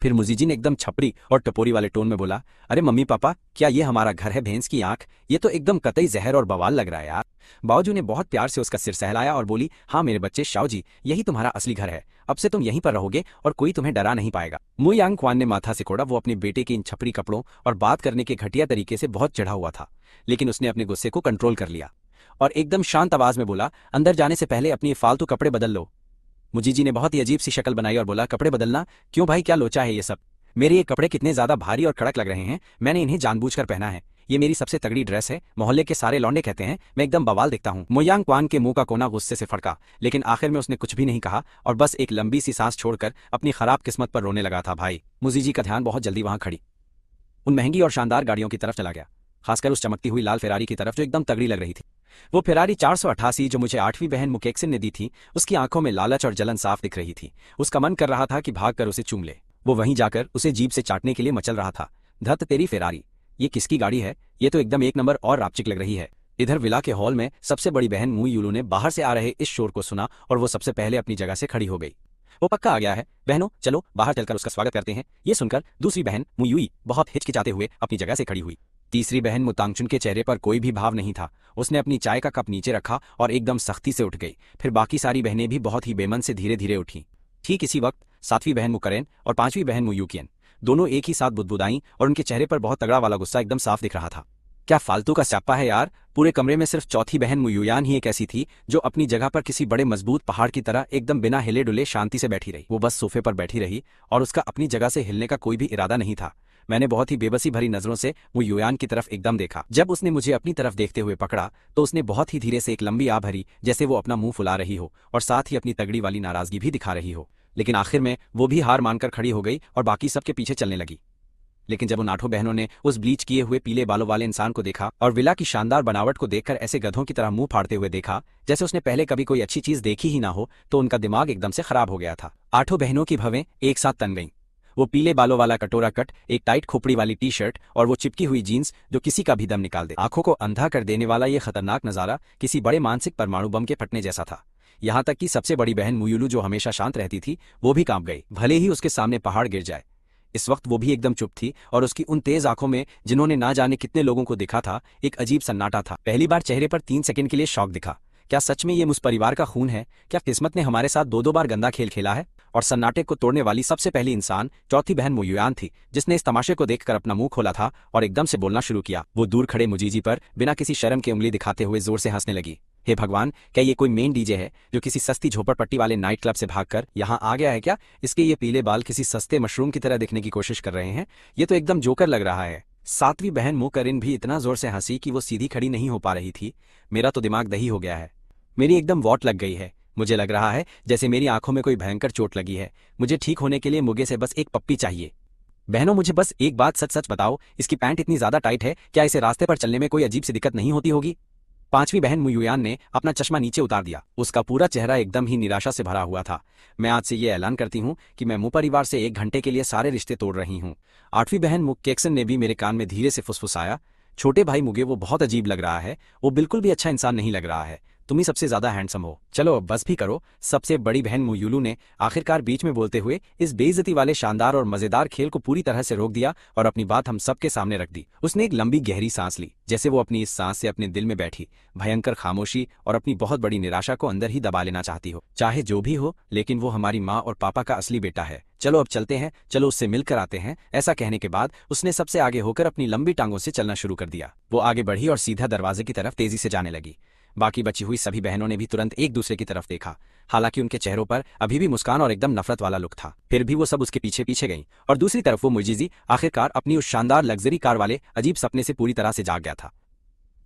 फिर मुजीजी ने एकदम छपरी और टपोरी वाले टोन में बोला, अरे मम्मी पापा, क्या ये हमारा घर है भैंस की आंख? ये तो एकदम कतई जहर और बवाल लग रहा है यार। बाओजू ने बहुत प्यार से उसका सिर सहलाया और बोली, हाँ मेरे बच्चे शाओ जी, यही तुम्हारा असली घर है। अब से तुम यहीं पर रहोगे और कोई तुम्हें डरा नहीं पाएगा। मुयांग क्वान ने माथा सिकोड़ा। वो अपने बेटे के इन छपरी कपड़ों और बात करने के घटिया तरीके से बहुत चिढ़ा हुआ था, लेकिन उसने अपने गुस्से को कंट्रोल कर लिया और एकदम शांत आवाज में बोला, अंदर जाने से पहले अपनी फालतू कपड़े बदल लो। मुजीजी ने बहुत ही अजीब सी शक्ल बनाई और बोला, कपड़े बदलना? क्यों भाई, क्या लोचा है ये सब? मेरे ये कपड़े कितने ज्यादा भारी और कड़क लग रहे हैं। मैंने इन्हें जानबूझकर पहना है। ये मेरी सबसे तगड़ी ड्रेस है। मोहल्ले के सारे लौंडे कहते हैं मैं एकदम बवाल दिखता हूँ। मोयांग क्वान के मुंह का कोना गुस्से से फड़का, लेकिन आखिर में उसने कुछ भी नहीं कहा और बस एक लंबी सी सांस छोड़कर अपनी खराब किस्मत पर रोने लगा था। भाई मुजीजी का ध्यान बहुत जल्दी वहां खड़ी उन महंगी और शानदार गाड़ियों की तरफ चला गया, खासकर उस चमकती हुई लाल फेरारी की तरफ जो एकदम तगड़ी लग रही थी। वो फेरारी 488 जो मुझे 8वीं बहन मुकेक्सिन ने दी थी, उसकी आंखों में लालच और जलन साफ दिख रही थी। उसका मन कर रहा था कि भागकर उसे चूम ले। वो वहीं जाकर उसे जीभ से चाटने के लिए मचल रहा था। धत तेरी फेरारी, ये किसकी गाड़ी है? ये तो एकदम एक नंबर और रापचिक लग रही है। इधर विला के हॉल में सबसे बड़ी बहन मुई यूलू ने बाहर से आ रहे इस शोर को सुना और वो सबसे पहले अपनी जगह से खड़ी हो गई। वो पक्का आ गया है, बहनों चलो बाहर चलकर उसका स्वागत करते हैं। ये सुनकर दूसरी बहन मुयुई बहुत हिचकिचाते हुए अपनी जगह से खड़ी हुई। तीसरी बहन मुतांगचुन के चेहरे पर कोई भी भाव नहीं था। उसने अपनी चाय का कप नीचे रखा और एकदम सख्ती से उठ गई। फिर बाकी सारी बहनें भी बहुत ही बेमन से धीरे धीरे उठी। ठीक इसी वक्त सातवीं बहन मुकरेन और पांचवी बहन मुयूकियन दोनों एक ही साथ बुदबुदाई और उनके चेहरे पर बहुत तगड़ा वाला गुस्सा एकदम साफ दिख रहा था। क्या फालतू का स्यापा है यार। पूरे कमरे में सिर्फ चौथी बहन मुयुयान ही एक ऐसी थी जो अपनी जगह पर किसी बड़े मजबूत पहाड़ की तरह एकदम बिना हिले डुले शांति से बैठी रही। वो बस सोफे पर बैठी रही और उसका अपनी जगह से हिलने का कोई भी इरादा नहीं था। मैंने बहुत ही बेबसी भरी नजरों से मुयुयान की तरफ एकदम देखा। जब उसने मुझे अपनी तरफ देखते हुए पकड़ा तो उसने बहुत ही धीरे से एक लंबी आ भरी, जैसे वो अपना मुंह फुला रही हो और साथ ही अपनी तगड़ी वाली नाराजगी भी दिखा रही हो। लेकिन आखिर में वो भी हार मानकर खड़ी हो गई और बाकी सबके पीछे चलने लगी। लेकिन जब उन आठों बहनों ने उस ब्लीच किए हुए पीले बालों वाले इंसान को देखा और विला की शानदार बनावट को देखकर ऐसे गधों की तरह मुंह फाड़ते हुए देखा जैसे उसने पहले कभी कोई अच्छी चीज देखी ही ना हो, तो उनका दिमाग एकदम से खराब हो गया था। आठों बहनों की भवें एक साथ तन गईं। वो पीले बालों वाला कटोरा कट, एक टाइट खोपड़ी वाली टी शर्ट और वो चिपकी हुई जीन्स जो किसी का भी दम निकाल दे। आंखों को अंधा कर देने वाला ये खतरनाक नजारा किसी बड़े मानसिक परमाणु बम के फटने जैसा था। यहाँ तक कि सबसे बड़ी बहन मुयुलू जो हमेशा शांत रहती थी वो भी कांप गई, भले ही उसके सामने पहाड़ गिर जाए। इस वक्त वो भी एकदम चुप थी और उसकी उन तेज आंखों में, जिन्होंने ना जाने कितने लोगों को देखा था, एक अजीब सन्नाटा था। पहली बार चेहरे पर 3 सेकंड के लिए शौक दिखा। क्या सच में ये मुझ परिवार का खून है? क्या किस्मत ने हमारे साथ 2-2 बार गंदा खेल खेला है? और सन्नाटे को तोड़ने वाली सबसे पहली इंसान चौथी बहन मुयुयान थी, जिसने इस तमाशे को देखकर अपना मुंह खोला था और एकदम से बोलना शुरू किया। वो दूर खड़े मुजीजी पर बिना किसी शर्म के उंगली दिखाते हुए जोर से हंसने लगी। हे भगवान, क्या ये कोई मेन डीजे है जो किसी सस्ती झोपड़पट्टी वाले नाइट क्लब से भागकर यहाँ आ गया है? क्या इसके ये पीले बाल किसी सस्ते मशरूम की तरह दिखने की कोशिश कर रहे हैं? ये तो एकदम जोकर लग रहा है। सातवीं बहन मुकरिन भी इतना जोर से हंसी कि वो सीधी खड़ी नहीं हो पा रही थी। मेरा तो दिमाग दही हो गया है। मेरी एकदम वॉट लग गई है। मुझे लग रहा है जैसे मेरी आंखों में कोई भयंकर चोट लगी है। मुझे ठीक होने के लिए मुगे से बस एक पप्पी चाहिए। बहनों मुझे बस एक बात सच सच बताओ, इसकी पैंट इतनी ज्यादा टाइट है, क्या इसे रास्ते पर चलने में कोई अजीब सी दिक्कत नहीं होती होगी? पांचवी बहन मुयुयान ने अपना चश्मा नीचे उतार दिया। उसका पूरा चेहरा एकदम ही निराशा से भरा हुआ था। मैं आज से ये ऐलान करती हूँ कि मैं मु परिवार से 1 घंटे के लिए सारे रिश्ते तोड़ रही हूँ। आठवीं बहन मुकेक्सन ने भी मेरे कान में धीरे से फुसफुसाया। छोटे भाई मुगे, वो बहुत अजीब लग रहा है। वो बिल्कुल भी अच्छा इंसान नहीं लग रहा है। तुम ही सबसे ज्यादा हैंडसम हो। चलो अब बस भी करो। सबसे बड़ी बहन मुयुलू ने आखिरकार बीच में बोलते हुए इस बेइज्जती वाले शानदार और मजेदार खेल को पूरी तरह से रोक दिया और अपनी बात हम सबके सामने रख दी। उसने एक लंबी गहरी सांस ली, जैसे वो अपनी इस सांस से अपने दिल में बैठी भयंकर खामोशी और अपनी बहुत बड़ी निराशा को अंदर ही दबा लेना चाहती हो। चाहे जो भी हो, लेकिन वो हमारी माँ और पापा का असली बेटा है। चलो अब चलते हैं, चलो उससे मिलकर आते हैं। ऐसा कहने के बाद उसने सबसे आगे होकर अपनी लंबी टांगों से चलना शुरू कर दिया। वो आगे बढ़ी और सीधा दरवाजे की तरफ तेजी से जाने लगी। बाकी बची हुई सभी बहनों ने भी तुरंत एक दूसरे की तरफ देखा। हालांकि उनके चेहरों पर अभी भी मुस्कान और एकदम नफरत वाला लुक था, फिर भी वो सब उसके पीछे पीछे गईं। और दूसरी तरफ वो मुजीजी आखिरकार अपनी उस शानदार लग्जरी कार वाले अजीब सपने से पूरी तरह से जाग गया था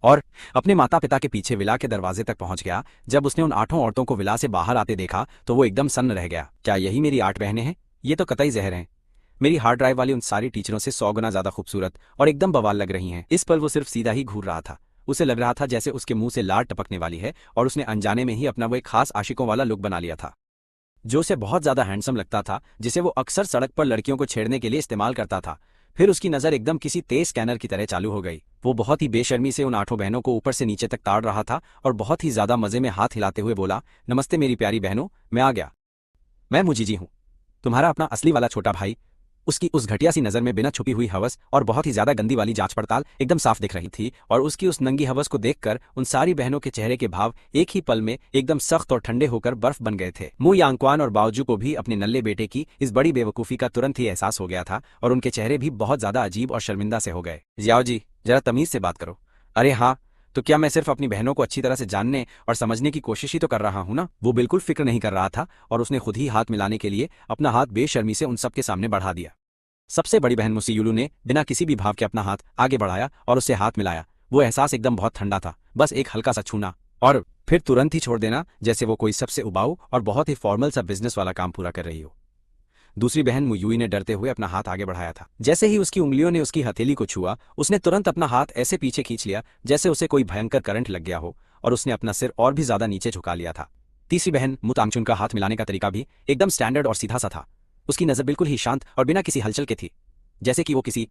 और अपने माता पिता के पीछे विला के दरवाजे तक पहुंच गया। जब उसने उन 8 औरतों को विला से बाहर आते देखा तो वो एकदम सन्न रह गया। क्या यही मेरी 8 बहनें हैं? ये तो कतई जहर हैं। मेरी हार्ड ड्राइव वाली उन सारी टीचरों से 100 गुना ज्यादा खूबसूरत और एकदम बवाल लग रही हैं। इस पल वो सिर्फ सीधा ही घूर रहा था। उसे लग रहा था जैसे उसके मुंह से लार टपकने वाली है और उसने अनजाने में ही अपना वो एक खास आशिकों वाला लुक बना लिया था, जो उसे बहुत ज्यादा हैंडसम लगता था, जिसे वो अक्सर सड़क पर लड़कियों को छेड़ने के लिए इस्तेमाल करता था। फिर उसकी नजर एकदम किसी तेज स्कैनर की तरह चालू हो गई। वो बहुत ही बेशर्मी से उन 8 बहनों को ऊपर से नीचे तक ताड़ रहा था और बहुत ही ज्यादा मजे में हाथ हिलाते हुए बोला, नमस्ते मेरी प्यारी बहनों, मैं आ गया। मैं मुजीजी हूँ, तुम्हारा अपना असली वाला छोटा भाई। उसकी उस घटिया सी नजर में बिना छुपी हुई हवस और बहुत ही ज्यादा गंदी वाली जांच पड़ताल एकदम साफ दिख रही थी, और उसकी उस नंगी हवस को देखकर उन सारी बहनों के चेहरे के भाव एक ही पल में एकदम सख्त और ठंडे होकर बर्फ बन गए थे। मुंह यांकवान और बावजू को भी अपने नल्ले बेटे की इस बड़ी बेवकूफी का तुरंत ही एहसास हो गया था और उनके चेहरे भी बहुत ज्यादा अजीब और शर्मिंदा से हो गए। जियाओ जी, जरा तमीज से बात करो। अरे हाँ, तो क्या मैं सिर्फ अपनी बहनों को अच्छी तरह से जानने और समझने की कोशिश ही तो कर रहा हूं ना। वो बिल्कुल फिक्र नहीं कर रहा था और उसने खुद ही हाथ मिलाने के लिए अपना हाथ बेशर्मी से उन सबके सामने बढ़ा दिया। सबसे बड़ी बहन मुसीयुलू ने बिना किसी भी भाव के अपना हाथ आगे बढ़ाया और उससे हाथ मिलाया। वो एहसास एकदम बहुत ठंडा था, बस एक हल्का सा छूना और फिर तुरंत ही छोड़ देना, जैसे वो कोई सबसे उबाऊ और बहुत ही फॉर्मल सा बिजनेस वाला काम पूरा कर रही हो। दूसरी बहन मुयुई ने डरते हुए अपना हाथ आगे बढ़ाया था। जैसे ही उसकी उंगलियों ने उसकी हथेली को छुआ, उसने तुरंत अपना हाथ ऐसे पीछे खींच लिया जैसे उसे कोई भयंकर करंट लग गया हो, और उसने अपना सिर और भी ज्यादा नीचे झुका लिया था। तीसरी बहन मुतांगचुन का हाथ मिलाने का तरीका भी एकदम स्टैंडर्ड और सीधा सा था। उसकी नजर बिल्कुल ही शांत और बिना किसी हलचल के थी, जैसे कि वो किसी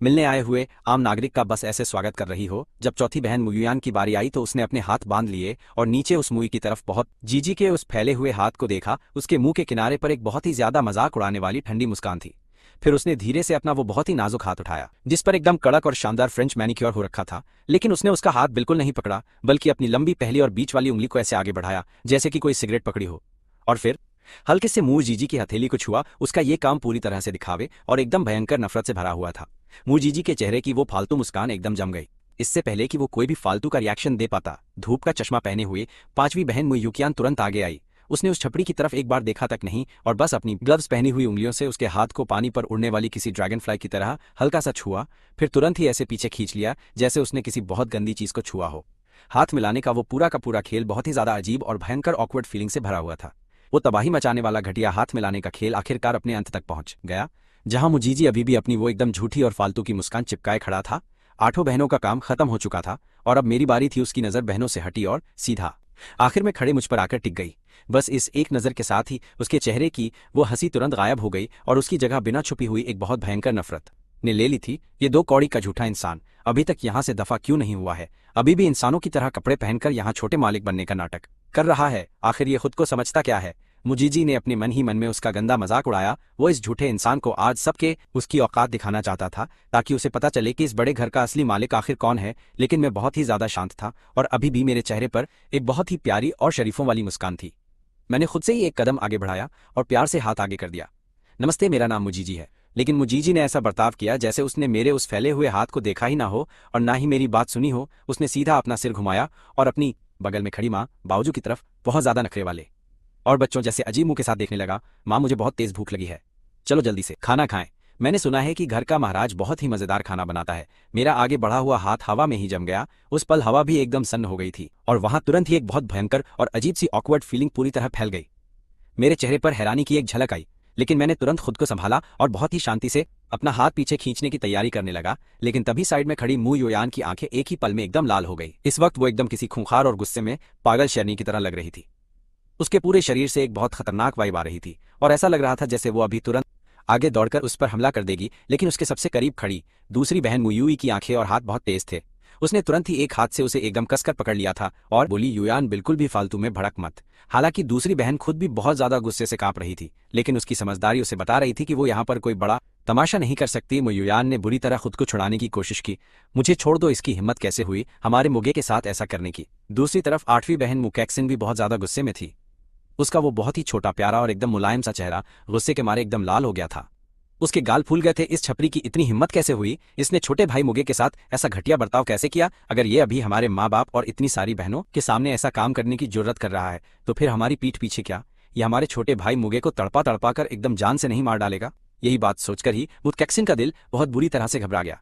मिलने आए हुए आम नागरिक का बस ऐसे स्वागत कर रही हो। जब चौथी बहन मुयुयान की बारी आई तो उसने अपने हाथ बांध लिए और नीचे उस मुई की तरफ बहुत जीजी के उस फैले हुए हाथ को देखा। उसके मुंह के किनारे पर एक बहुत ही ज्यादा मजाक उड़ाने वाली ठंडी मुस्कान थी। फिर उसने धीरे से अपना वो बहुत ही नाजुक हाथ उठाया, जिस पर एकदम कड़क और शानदार फ्रेंच मैनिक्योर हो रखा था, लेकिन उसने उसका हाथ बिल्कुल नहीं पकड़ा, बल्कि अपनी लंबी पहली और बीच वाली उंगली को ऐसे आगे बढ़ाया जैसे कि कोई सिगरेट पकड़ी हो, और फिर हल्के से मुंह जीजी की हथेली को छुआ। उसका ये काम पूरी तरह से दिखावे और एकदम भयंकर नफरत से भरा हुआ था। मुंह जीजी के चेहरे की वो फालतू मुस्कान एकदम जम गई। इससे पहले कि वो कोई भी फालतू का रिएक्शन दे पाता, धूप का चश्मा पहने हुए पांचवी बहन मुयुकियान तुरंत आगे आई। उसने उस छपड़ी की तरफ एक बार देखा तक नहीं और बस अपनी ग्लव्स पहनी हुई उंगलियों से उसके हाथ को पानी पर उड़ने वाली किसी ड्रैगन फ्लाई की तरह हल्का सा छुआ, फिर तुरंत ही ऐसे पीछे खींच लिया जैसे उसने किसी बहुत गंदी चीज को छुआ हो। हाथ मिलाने का वो पूरा का पूरा खेल बहुत ही ज्यादा अजीब और भयंकर ऑकवर्ड फीलिंग से भरा हुआ था। वो तबाही मचाने वाला घटिया हाथ मिलाने का खेल आखिरकार अपने अंत तक पहुंच गया, जहां मुजीजी अभी भी अपनी वो एकदम झूठी और फालतू की मुस्कान चिपकाए खड़ा था। 8 बहनों का काम खत्म हो चुका था और अब मेरी बारी थी। उसकी नजर बहनों से हटी और सीधा आखिर में खड़े मुझ पर आकर टिक गई। बस इस एक नजर के साथ ही उसके चेहरे की वो हंसी तुरंत गायब हो गई और उसकी जगह बिना छुपी हुई एक बहुत भयंकर नफरत ने ले ली थी। ये 2 कौड़ी का झूठा इंसान अभी तक यहाँ से दफा क्यों नहीं हुआ है? अभी भी इंसानों की तरह कपड़े पहनकर यहाँ छोटे मालिक बनने का नाटक कर रहा है। आखिर ये खुद को समझता क्या है? मुजीजी ने अपने मन ही मन में उसका गंदा मजाक उड़ाया। वो इस झूठे इंसान को आज सबके उसकी औकात दिखाना चाहता था, ताकि उसे पता चले कि इस बड़े घर का असली मालिक आखिर कौन है। लेकिन मैं बहुत ही ज्यादा शांत था और अभी भी मेरे चेहरे पर एक बहुत ही प्यारी और शरीफों वाली मुस्कान थी। मैंने खुद से ही एक कदम आगे बढ़ाया और प्यार से हाथ आगे कर दिया। नमस्ते, मेरा नाम मुजीजी है। लेकिन मुजीजी ने ऐसा बर्ताव किया जैसे उसने मेरे उस फैले हुए हाथ को देखा ही ना हो और ना ही मेरी बात सुनी हो। उसने सीधा अपना सिर घुमाया और अपनी बगल में खड़ी माँ बावजू की तरफ बहुत ज्यादा नखरे वाले और बच्चों जैसे अजीब मुंह के साथ देखने लगा। माँ, मुझे बहुत तेज भूख लगी है, चलो जल्दी से खाना खाएं। मैंने सुना है कि घर का महाराज बहुत ही मजेदार खाना बनाता है। मेरा आगे बढ़ा हुआ हाथ हवा में ही जम गया। उस पल हवा भी एकदम सन्न हो गई थी और वहां तुरंत ही एक बहुत भयंकर और अजीब सी ऑकवर्ड फीलिंग पूरी तरह फैल गई। मेरे चेहरे पर हैरानी की एक झलक आई, लेकिन मैंने तुरंत खुद को संभाला और बहुत ही शांति से अपना हाथ पीछे खींचने की तैयारी करने लगा। लेकिन तभी साइड में खड़ी मु योयान की आंखें एक ही पल में एकदम लाल हो गई। इस वक्त वो एकदम किसी खूंखार और गुस्से में पागल शेरनी की तरह लग रही थी। उसके पूरे शरीर से एक बहुत खतरनाक वाइब आ रही थी और ऐसा लग रहा था जैसे वो अभी तुरंत आगे दौड़कर उस पर हमला कर देगी। लेकिन उसके सबसे करीब खड़ी दूसरी बहन मुयुई की आंखें और हाथ बहुत तेज थे। उसने तुरंत ही एक हाथ से उसे एकदम कसकर पकड़ लिया था और बोली, युयान, बिल्कुल भी फालतू में भड़क मत। हालांकि दूसरी बहन खुद भी बहुत ज्यादा गुस्से से कांप रही थी, लेकिन उसकी समझदारी उसे बता रही थी कि वो यहाँ पर कोई बड़ा तमाशा नहीं कर सकती। युयान ने बुरी तरह खुद को छुड़ाने की कोशिश की। मुझे छोड़ दो, इसकी हिम्मत कैसे हुई हमारे मुगे के साथ ऐसा करने की? दूसरी तरफ 8वीं बहन मुकैक्सिन भी बहुत ज्यादा गुस्से में थी। उसका वो बहुत ही छोटा प्यारा और एकदम मुलायम सा चेहरा गुस्से के मारे एकदम लाल हो गया था। उसके गाल फूल गए थे। इस छपरी की इतनी हिम्मत कैसे हुई? इसने छोटे भाई मुगे के साथ ऐसा घटिया बर्ताव कैसे किया? अगर ये अभी हमारे माँ बाप और इतनी सारी बहनों के सामने ऐसा काम करने की जरूरत कर रहा है तो फिर हमारी पीठ पीछे क्या ये हमारे छोटे भाई मुगे को तड़पा तड़पा कर एकदम जान से नहीं मार डालेगा? यही बात सोचकर ही मुतकैक्सिन का दिल बहुत बुरी तरह से घबरा गया।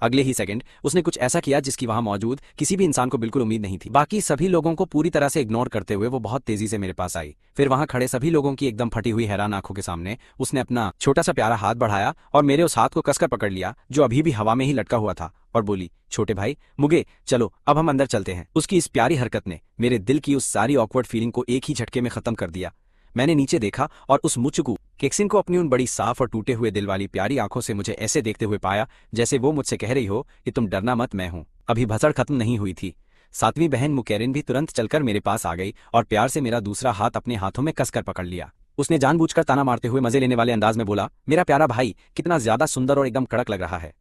अगले ही सेकंड उसने कुछ ऐसा किया जिसकी वहां मौजूद किसी भी इंसान को बिल्कुल उम्मीद नहीं थी। बाकी सभी लोगों को पूरी तरह से इग्नोर करते हुए वो बहुत तेजी से मेरे पास आई। फिर वहां खड़े सभी लोगों की एकदम फटी हुई हैरान आंखों के सामने उसने अपना छोटा सा प्यारा हाथ बढ़ाया और मेरे उस हाथ को कसकर पकड़ लिया जो अभी भी हवा में ही लटका हुआ था, और बोली, छोटे भाई मुगे, चलो अब हम अंदर चलते हैं। उसकी इस प्यारी हरकत ने मेरे दिल की उस सारी ऑकवर्ड फीलिंग को एक ही झटके में खत्म कर दिया। मैंने नीचे देखा और उस मुचुकू केक्सिन को अपनी उन बड़ी साफ और टूटे हुए दिल वाली प्यारी आंखों से मुझे ऐसे देखते हुए पाया जैसे वो मुझसे कह रही हो कि तुम डरना मत, मैं हूं। अभी भसड़ खत्म नहीं हुई थी। सातवीं बहन मुकेरिन भी तुरंत चलकर मेरे पास आ गई और प्यार से मेरा दूसरा हाथ अपने हाथों में कसकर पकड़ लिया। उसने जानबूझकर ताना मारते हुए मजे लेने वाले अंदाज में बोला, मेरा प्यारा भाई कितना ज्यादा सुंदर और एकदम कड़क लग रहा है।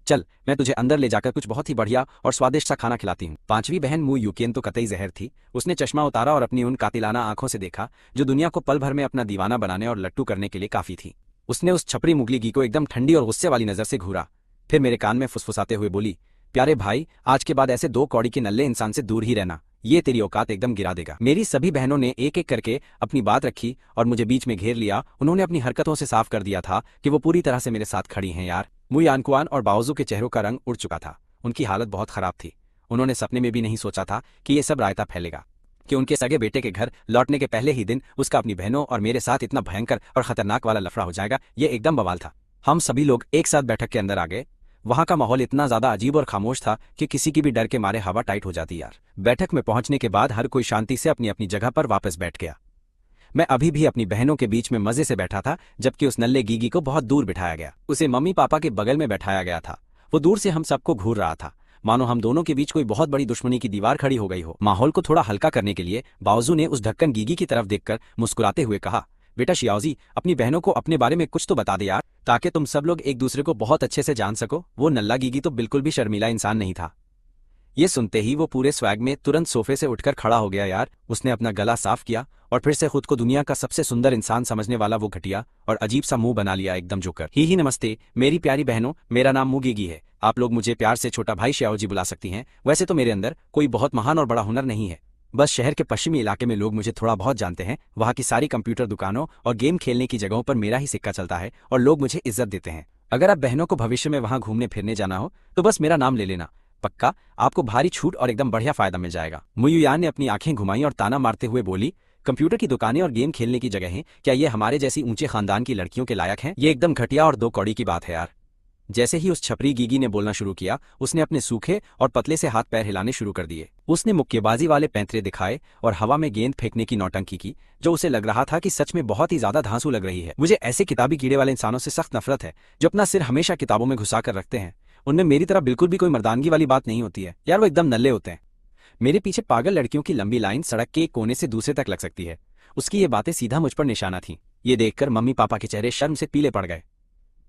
चल मैं तुझे अंदर ले जाकर कुछ बहुत ही बढ़िया और स्वादिष्ट सा खाना खिलाती हूँ। पांचवी बहन मु यूकेन तो कतई जहर थी। उसने चश्मा उतारा और अपनी उन कातिलाना आंखों से देखा जो दुनिया को पल भर में अपना दीवाना बनाने और लट्टू करने के लिए काफी थी। उसने उस छपरी मुगली गी को एकदम ठंडी और गुस्से वाली नजर से घूरा, फिर मेरे कान में फुसफुसाते हुए बोली, प्यारे भाई आज के बाद ऐसे 2 कौड़ी के नल्ले इंसान से दूर ही रहना, ये तेरी औकात एकदम गिरा देगा। मेरी सभी बहनों ने एक एक करके अपनी बात रखी और मुझे बीच में घेर लिया। उन्होंने अपनी हरकतों से साफ कर दिया था कि वो पूरी तरह से मेरे साथ खड़ी हैं। यार मुई यानकुआन और बाओजू के चेहरों का रंग उड़ चुका था। उनकी हालत बहुत खराब थी। उन्होंने सपने में भी नहीं सोचा था कि ये सब रायता फैलेगा, कि उनके सगे बेटे के घर लौटने के पहले ही दिन उसका अपनी बहनों और मेरे साथ इतना भयंकर और खतरनाक वाला लफड़ा हो जाएगा। ये एकदम बवाल था। हम सभी लोग एक साथ बैठक के अंदर आ गए। वहां का माहौल इतना ज्यादा अजीब और खामोश था कि किसी की भी डर के मारे हवा टाइट हो जाती। यार बैठक में पहुंचने के बाद हर कोई शांति से अपनी अपनी जगह पर वापस बैठ गया। मैं अभी भी अपनी बहनों के बीच में मजे से बैठा था, जबकि उस नल्ले गीगी को बहुत दूर बिठाया गया। उसे मम्मी पापा के बगल में बैठाया गया था। वो दूर से हम सबको घूर रहा था, मानो हम दोनों के बीच कोई बहुत बड़ी दुश्मनी की दीवार खड़ी हो गई हो। माहौल को थोड़ा हल्का करने के लिए बाओजू ने उस ढक्कन गीगी की तरफ देखकर मुस्कुराते हुए कहा, बेटा शियाओजी, अपनी बहनों को अपने बारे में कुछ तो बता दे यार, ताकि तुम सब लोग एक दूसरे को बहुत अच्छे से जान सको। वो नल्ला गीगी तो बिल्कुल भी शर्मीला इंसान नहीं था। ये सुनते ही वो पूरे स्वैग में तुरंत सोफे से उठकर खड़ा हो गया। यार उसने अपना गला साफ किया और फिर से खुद को दुनिया का सबसे सुंदर इंसान समझने वाला वो घटिया और अजीब सा मुंह बना लिया एकदम जोकर। ही नमस्ते मेरी प्यारी बहनों, मेरा नाम मुगीगी है। आप लोग मुझे प्यार से छोटा भाई श्याओजी बुला सकती हैं। वैसे तो मेरे अंदर कोई बहुत महान और बड़ा हुनर नहीं है, बस शहर के पश्चिमी इलाके में लोग मुझे थोड़ा बहुत जानते हैं। वहाँ की सारी कंप्यूटर दुकानों और गेम खेलने की जगहों पर मेरा ही सिक्का चलता है और लोग मुझे इज्जत देते हैं। अगर आप बहनों को भविष्य में वहाँ घूमने फिरने जाना हो तो बस मेरा नाम ले लेना, पक्का आपको भारी छूट और एकदम बढ़िया फायदा मिल जाएगा। मुयुयान ने अपनी आंखें घुमाई और ताना मारते हुए बोली, कंप्यूटर की दुकानें और गेम खेलने की जगहें क्या ये हमारे जैसी ऊंचे खानदान की लड़कियों के लायक हैं? ये एकदम घटिया और 2 कौड़ी की बात है यार। जैसे ही उस छपरी गीगी ने बोलना शुरू किया, उसने अपने सूखे और पतले से हाथ पैर हिलाने शुरू कर दिए। उसने मुक्केबाजी वाले पैंतरे दिखाए और हवा में गेंद फेंकने की नौटंकी की, जो उसे लग रहा था कि सच में बहुत ही ज्यादा धांसू लग रही है। मुझे ऐसे किताबी कीड़े वाले इंसानों से सख्त नफरत है जो अपना सिर हमेशा किताबों में घुसा कर रखते हैं। उनमें मेरी तरह बिल्कुल भी कोई मर्दानगी वाली बात नहीं होती है यार, वो एकदम नल्ले होते हैं। मेरे पीछे पागल लड़कियों की लंबी लाइन सड़क के एक कोने से दूसरे तक लग सकती है। उसकी ये बातें सीधा मुझ पर निशाना थीं। ये देखकर मम्मी पापा के चेहरे शर्म से पीले पड़ गए।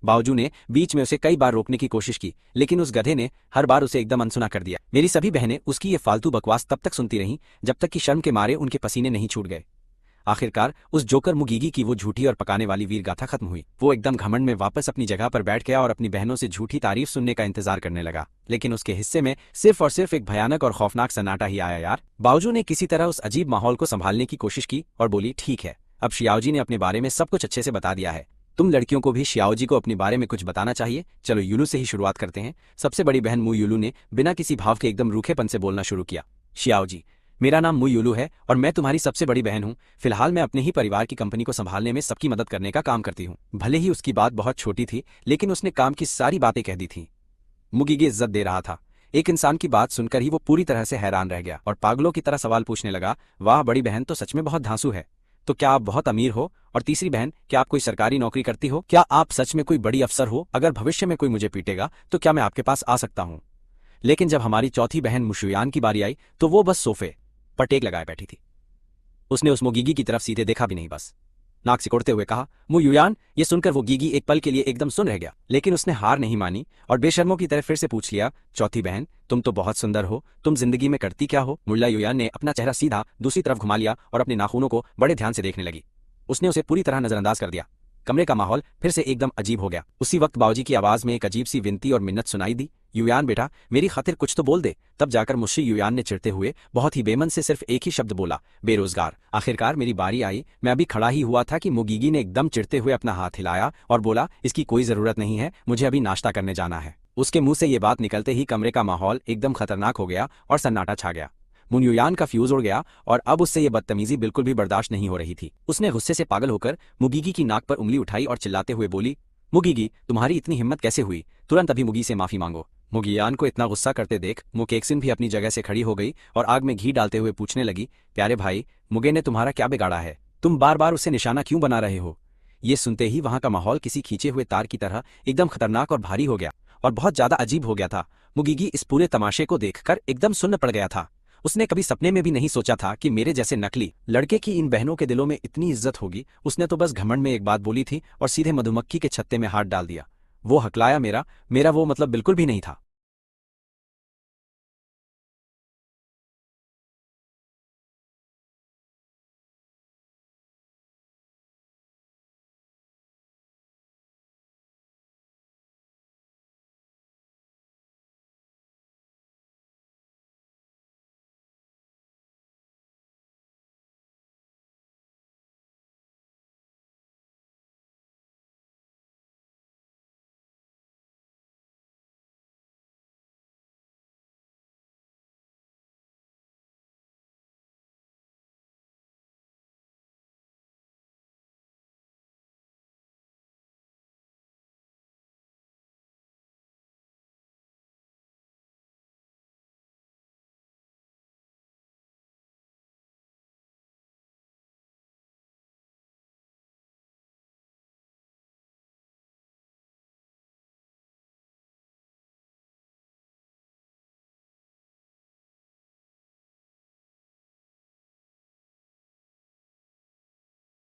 बावजू ने बीच में उसे कई बार रोकने की कोशिश की, लेकिन उस गधे ने हर बार उसे एकदम अनसुना कर दिया। मेरी सभी बहनें उसकी ये फालतू बकवास तब तक सुनती रहीं जब तक कि शर्म के मारे उनके पसीने नहीं छूट गए। आखिरकार उस जोकर मुगीगी की वो झूठी और पकाने वाली वीर गाथा खत्म हुई। वो एकदम घमंड में वापस अपनी जगह पर बैठ गया और अपनी बहनों से झूठी तारीफ सुनने का इंतजार करने लगा, लेकिन उसके हिस्से में सिर्फ और सिर्फ एक भयानक और खौफनाक सन्नाटा ही आया। यार बावजू ने किसी तरह उस अजीब माहौल को संभालने की कोशिश की और बोली, ठीक है, अब शियाओजी ने अपने बारे में सब कुछ अच्छे से बता दिया है। तुम लड़कियों को भी शियाओजी को अपने बारे में कुछ बताना चाहिए। चलो युलू से ही शुरुआत करते हैं। सबसे बड़ी बहन मु युलू ने बिना किसी भाव के एकदम रूखेपन से बोलना शुरू किया, शियाओजी, मेरा नाम मु युलू है और मैं तुम्हारी सबसे बड़ी बहन हूँ। फिलहाल मैं अपने ही परिवार की कंपनी को संभालने में सबकी मदद करने का काम करती हूँ। भले ही उसकी बात बहुत छोटी थी, लेकिन उसने काम की सारी बातें कह दी थी। मुगीगी इज्जत दे रहा था। एक इंसान की बात सुनकर ही वो पूरी तरह से हैरान रह गया और पागलों की तरह सवाल पूछने लगा, वाह बड़ी बहन तो सच में बहुत धांसू है। तो क्या आप बहुत अमीर हो? और तीसरी बहन, क्या आप कोई सरकारी नौकरी करती हो? क्या आप सच में कोई बड़ी अफसर हो? अगर भविष्य में कोई मुझे पीटेगा तो क्या मैं आपके पास आ सकता हूँ? लेकिन जब हमारी चौथी बहन मुशुयान की बारी आई तो वो बस सोफे पर टेक लगाए बैठी थी। उसने उस मुगीगी की तरफ सीधे देखा भी नहीं, बस नाक सिकोड़ते हुए कहा, मुयुयान। ये सुनकर वो गीगी एक पल के लिए एकदम सुन रह गया, लेकिन उसने हार नहीं मानी और बेशर्मों की तरह फिर से पूछ लिया, चौथी बहन, तुम तो बहुत सुंदर हो, तुम जिंदगी में करती क्या हो? मुल्ला युयान ने अपना चेहरा सीधा दूसरी तरफ घुमा लिया और अपने नाखूनों को बड़े ध्यान से देखने लगी। उसने उसे पूरी तरह नजरअंदाज कर दिया। कमरे का माहौल फिर से एकदम अजीब हो गया। उसी वक्त बाऊजी की आवाज में एक अजीब सी विनती और मिन्नत सुनाई दी, युयान बेटा, मेरी खातिर कुछ तो बोल दे। तब जाकर मुझसे युयान ने चिढ़ते हुए बहुत ही बेमन से सिर्फ एक ही शब्द बोला, बेरोजगार। आखिरकार मेरी बारी आई। मैं अभी खड़ा ही हुआ था कि मुगीगी ने एकदम चिढ़ते हुए अपना हाथ हिलाया और बोला, इसकी कोई जरूरत नहीं है, मुझे अभी नाश्ता करने जाना है। उसके मुंह से ये बात निकलते ही कमरे का माहौल एकदम खतरनाक हो गया और सन्नाटा छा गया। मुनयुयान का फ्यूज उड़ गया और अब उससे ये बदतमीजी बिल्कुल भी बर्दाश्त नहीं हो रही थी। उसने गुस्से से पागल होकर मुगीगी की नाक पर उंगली उठाई और चिल्लाते हुए बोली, मुगीगी, तुम्हारी इतनी हिम्मत कैसे हुई? तुरंत अभी मुगी से माफी मांगो। मुगियान को इतना गुस्सा करते देख मुकेक्सिन भी अपनी जगह से खड़ी हो गई और आग में घी डालते हुए पूछने लगी, प्यारे भाई, मुगे ने तुम्हारा क्या बिगाड़ा है? तुम बार बार उसे निशाना क्यों बना रहे हो? ये सुनते ही वहां का माहौल किसी खींचे हुए तार की तरह एकदम खतरनाक और भारी हो गया और बहुत ज्यादा अजीब हो गया था। मुगीगी इस पूरे तमाशे को देखकर एकदम सुन्न पड़ गया था। उसने कभी सपने में भी नहीं सोचा था कि मेरे जैसे नकली लड़के की इन बहनों के दिलों में इतनी इज्जत होगी। उसने तो बस घमंड में एक बात बोली थी और सीधे मधुमक्खी के छत्ते में हाथ डाल दिया। वो हकलाया मेरा वो मतलब बिल्कुल भी नहीं था।